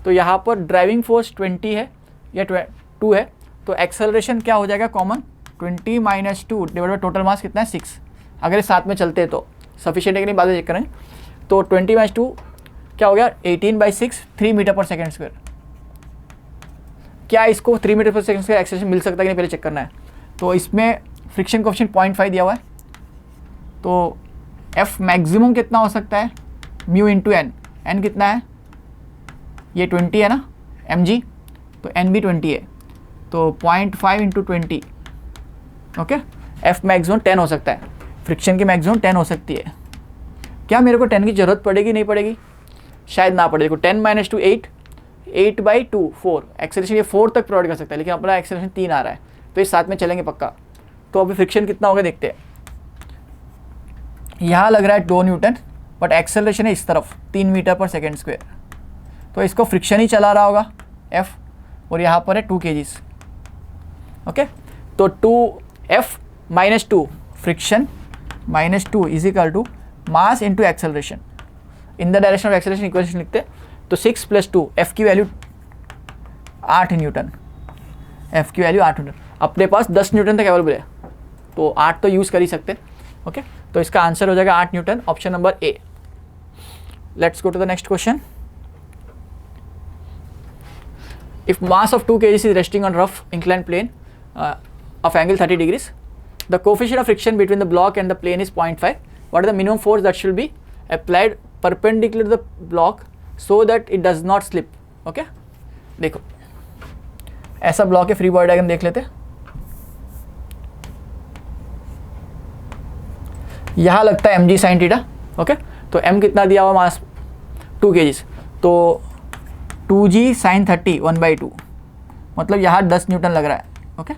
तो यहाँ पर ड्राइविंग फोर्स 20 है या 2 है, तो एक्सेलरेशन क्या हो जाएगा कॉमन, 20 - 2 डिवाइड बाई टोटल मास कितना है 6। अगर इस साथ में चलते हैं तो सफिशिएंट है कि नहीं बाद में चेक करेंगे। तो 20 - 2 क्या हो गया 18/6, 3 मीटर पर सेकेंड स्क्वायर। क्या इसको 3 मीटर पर सेकेंड स्क्वायर एक्सेलरेशन मिल सकता है कि नहीं पहले चेक करना है। तो इसमें फ्रिक्शन कोएफिशिएंट 0.5 दिया हुआ है, तो एफ मैक्सिमम कितना हो सकता है, म्यू इंटू एन, एन कितना है, ये 20 है ना एम जी, तो एन भी 20 है, तो 0.5 इंटू 20। ओके, एफ मैक्सिमम 10 हो सकता है, फ्रिक्शन की मैक्सिमम 10 हो सकती है। क्या मेरे को 10 की ज़रूरत पड़ेगी नहीं पड़ेगी, शायद ना पड़े। देखो 10 - 2 8, 8/2 4, एक्सेलरेशन ये 4 तक प्रोवाइड कर सकता है, लेकिन अपना एक्सेलरेशन 3 आ रहा है, तो इस साथ में चलेंगे पक्का। तो अभी फ्रिक्शन कितना होगा देखते हैं। यहाँ लग रहा है 2 न्यूटन, बट एक्सेलरेशन है इस तरफ 3 मीटर पर सेकेंड स्क्वायर, तो इसको फ्रिक्शन ही चला रहा होगा एफ, और यहाँ पर है 2 kgs। ओके, तो 2f - 2 friction -2 is equal to mass into acceleration. In the direction of acceleration equation लिखते हैं, तो 6 + 2, एफ की वैल्यू 8 न्यूटन, एफ की वैल्यू 8 न्यूटन। अपने पास 10 न्यूटन तक अवेलेबल है, तो 8 तो यूज़ कर ही सकते हैं। ओके, तो इसका आंसर हो जाएगा 8 newton, option number A. Let's go to the next question. If mass of 2 kg is resting on rough inclined plane of angle 30 degrees, the coefficient of friction between the block and the plane is 0.5. What is the minimum force that should be applied perpendicular to the block so that it does not slip. Okay देखो ऐसा ब्लॉक है, फ्री बॉडी डायग्राम देख लेते हैं। यहाँ लगता है mg sin थीटा। ओके तो m कितना दिया हुआ मास 2 kg, तो 2g sin 30 1/2 मतलब यहाँ 10 न्यूटन लग रहा है। Okay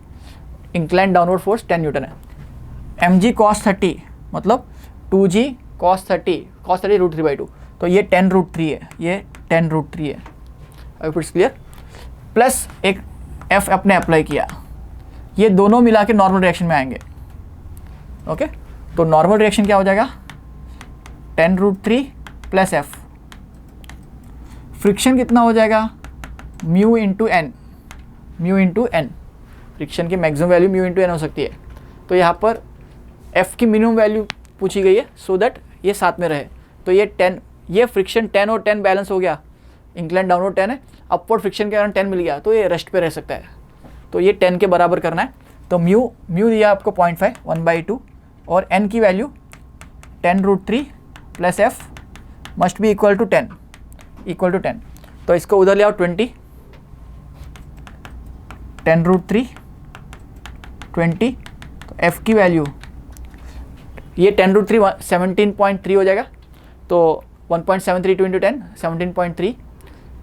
incline downward force 10 Newton है। mg cos 30 मतलब 2g cos 30 √3/2 तो ये 10√3 है, ये 10√3 है। अब इट्स क्लियर। प्लस एक f अपने अप्लाई किया, ये दोनों मिला के नॉर्मल रिएक्शन में आएंगे। ओके तो नॉर्मल रिएक्शन क्या हो जाएगा 10√3 प्लस f। फ्रिक्शन कितना हो जाएगा mu into N, mu into N. Friction की maximum value mu into N हो सकती है। तो यहाँ पर f की मिनिमम वैल्यू पूछी गई है सो दैट ये साथ में रहे। तो ये 10, ये फ्रिक्शन 10 और 10 बैलेंस हो गया, इंक्लाइन डाउनवर्ड 10 है, अपवर्ड फ्रिक्शन के कारण 10 मिल गया तो ये रेस्ट पे रह सकता है। तो ये 10 के बराबर करना है। तो म्यू दिया आपको 0.5 1/2 और n की value 10√3 plus f must be equal to 10। तो इसको उधर ले आओ 20, 10√3 20, तो f की वैल्यू ये 10√3 17.3 हो जाएगा। तो 1.73 इंटू 10 17.3,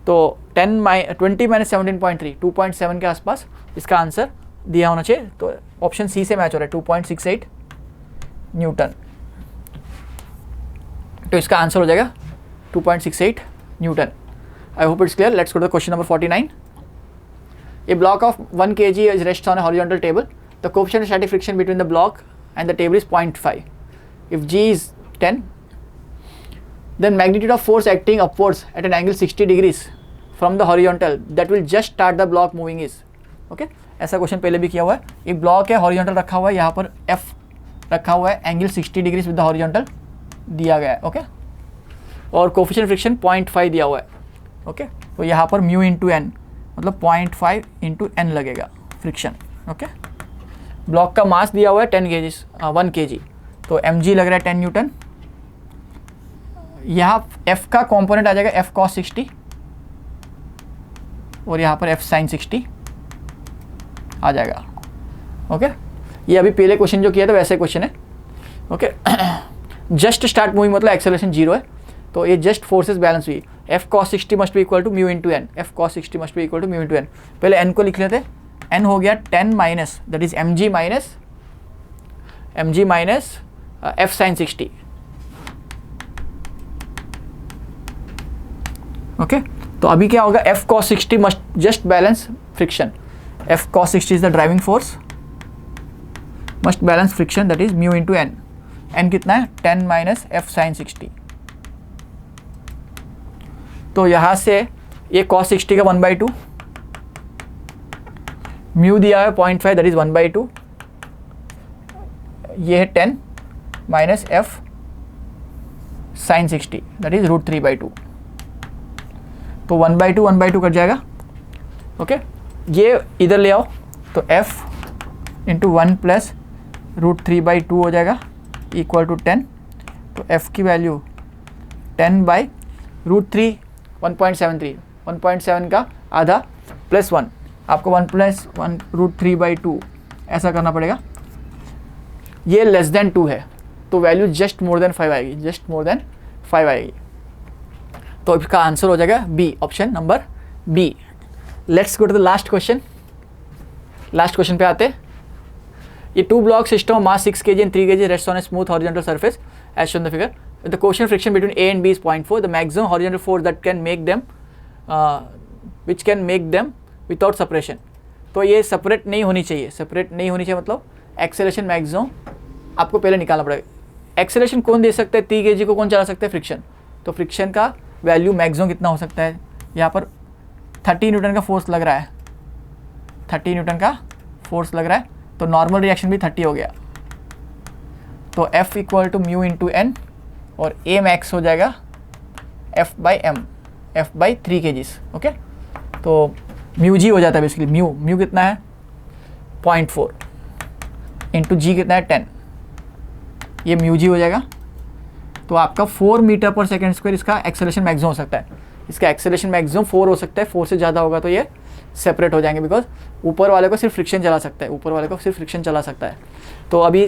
तो 20 माइनस 17.3 2.7 के आसपास इसका आंसर दिया होना चाहिए। तो ऑप्शन सी से मैच हो रहा है 2.68 न्यूटन। तो इसका आंसर हो जाएगा 2.68 newton. I hope it's clear. Let's go to the question number 49। A block of 1 kg is rests on a horizontal table. The coefficient of static friction between the block and the table is 0.5. If g is 10, then magnitude of force acting upwards at an angle 60 degrees from the horizontal that will just start the block moving is. Okay? ऐसा क्वेश्चन पहले भी किया हुआ है। एक ब्लॉक है, हॉरिजॉन्टल रखा हुआ है, यहाँ पर f रखा हुआ है, angle 60 degrees with the horizontal दिया गया है। ओके और कोफिशिएंट फ्रिक्शन 0.5 दिया हुआ है। ओके तो यहाँ पर म्यू इंटू एन मतलब 0.5 इंटू एन लगेगा फ्रिक्शन। ओके ब्लॉक का मास दिया हुआ है 1 kg, तो mg लग रहा है 10 न्यूटन। यहाँ f का कंपोनेंट आ जाएगा f cos 60 और यहाँ पर f sin 60 आ जाएगा। ओके ये अभी पहले क्वेश्चन जो किया था वैसे क्वेश्चन है। ओके जस्ट स्टार्ट मूविंग मतलब एक्सेलरेशन 0 है, तो ये जस्ट फोर्सेस बैलेंस हुई। f cos 60 must be equal to mu into N, f cos 60 must be equal to mu into N. पहले n को लिख लेते, n हो गया 10 minus that is mg minus f sin 60। Okay तो अभी क्या होगा f cos 60 must just balance friction, f cos 60 is the driving force must balance friction that is mu into N. n कितना है 10 माइनस f sin 60। तो यहाँ से ये cos 60 का 1/2, म्यू दिया है 0.5 दैट इज 1/2, ये है 10 minus f sin 60 that is √3/2। तो 1/2 कट जाएगा। ओके ये इधर ले आओ तो f इंटू 1 प्लस √3/2 हो जाएगा इक्वल टू 10। तो f की वैल्यू 10 बाई √3 1.73, 1.7 का आधा प्लस 1, आपको 1 प्लस 1 √3/2 ऐसा करना पड़ेगा। ये लेस देन 2 है तो वैल्यू जस्ट मोर देन 5 आएगी, जस्ट मोर देन 5 आएगी। तो इसका आंसर हो जाएगा B, option number B. Let's go to the last question. Last question पे आते हैं। ये 2 block system of mass 6 kg and 3 kg rests on a smooth horizontal surface as shown in the figure. The coefficient friction between A and B is 0.4. The maximum horizontal force that can make them which can make them without separation. तो ये सेपरेट नहीं होनी चाहिए, सेपरेट नहीं होनी चाहिए मतलब एक्सेलरेशन मैक्सिमम आपको पहले निकालना पड़ेगा। एक्सेलरेशन कौन दे सकता है, 3 kg को कौन चला सकता है, फ्रिक्शन। तो फ्रिक्शन का वैल्यू मैक्सिमम कितना हो सकता है, यहाँ पर 30 न्यूटन का फोर्स लग रहा है, 30 न्यूटन का फोर्स लग रहा है, तो नॉर्मल रिएक्शन भी 30 हो गया। तो F equal to mu into N और A मैक्स हो जाएगा F by M, F by 3 kgs। Okay तो म्यू जी हो जाता है बेसिकली, म्यू कितना है 0.4 इंटू जी कितना है 10, ये म्यू जी हो जाएगा। तो आपका 4 मीटर पर सेकेंड स्क्वायर इसका एक्सेलरेशन मैक्सिमम हो सकता है। इसका एक्सेलरेशन मैक्सिमम 4 हो सकता है, 4 से ज़्यादा होगा तो ये सेपरेट हो जाएंगे, बिकॉज ऊपर वाले को सिर्फ फ्रिक्शन चला सकता है, ऊपर वाले को सिर्फ फ्रिक्शन चला सकता है। तो अभी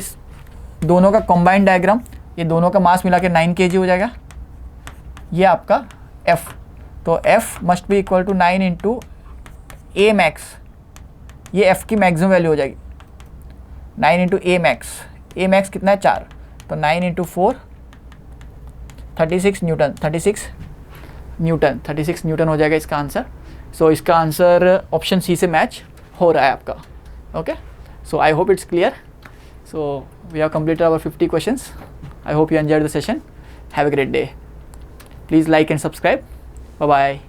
दोनों का कॉम्बाइंड डायग्राम, ये दोनों का मास मिला के 9 kg हो जाएगा। ये आपका F, तो F must be equal to 9 into A max, ये F की मैक्सिमम वैल्यू हो जाएगी 9 into A max. A max कितना है 4, तो 9 इंटू 4 36 न्यूटन, 36 न्यूटन हो जाएगा इसका आंसर। सो इसका आंसर ऑप्शन सी से मैच हो रहा है आपका। Okay, so I hope it's clear. So we have completed our 50 questions. I hope you enjoyed the session. Have a great day. Please like and subscribe. Bye bye.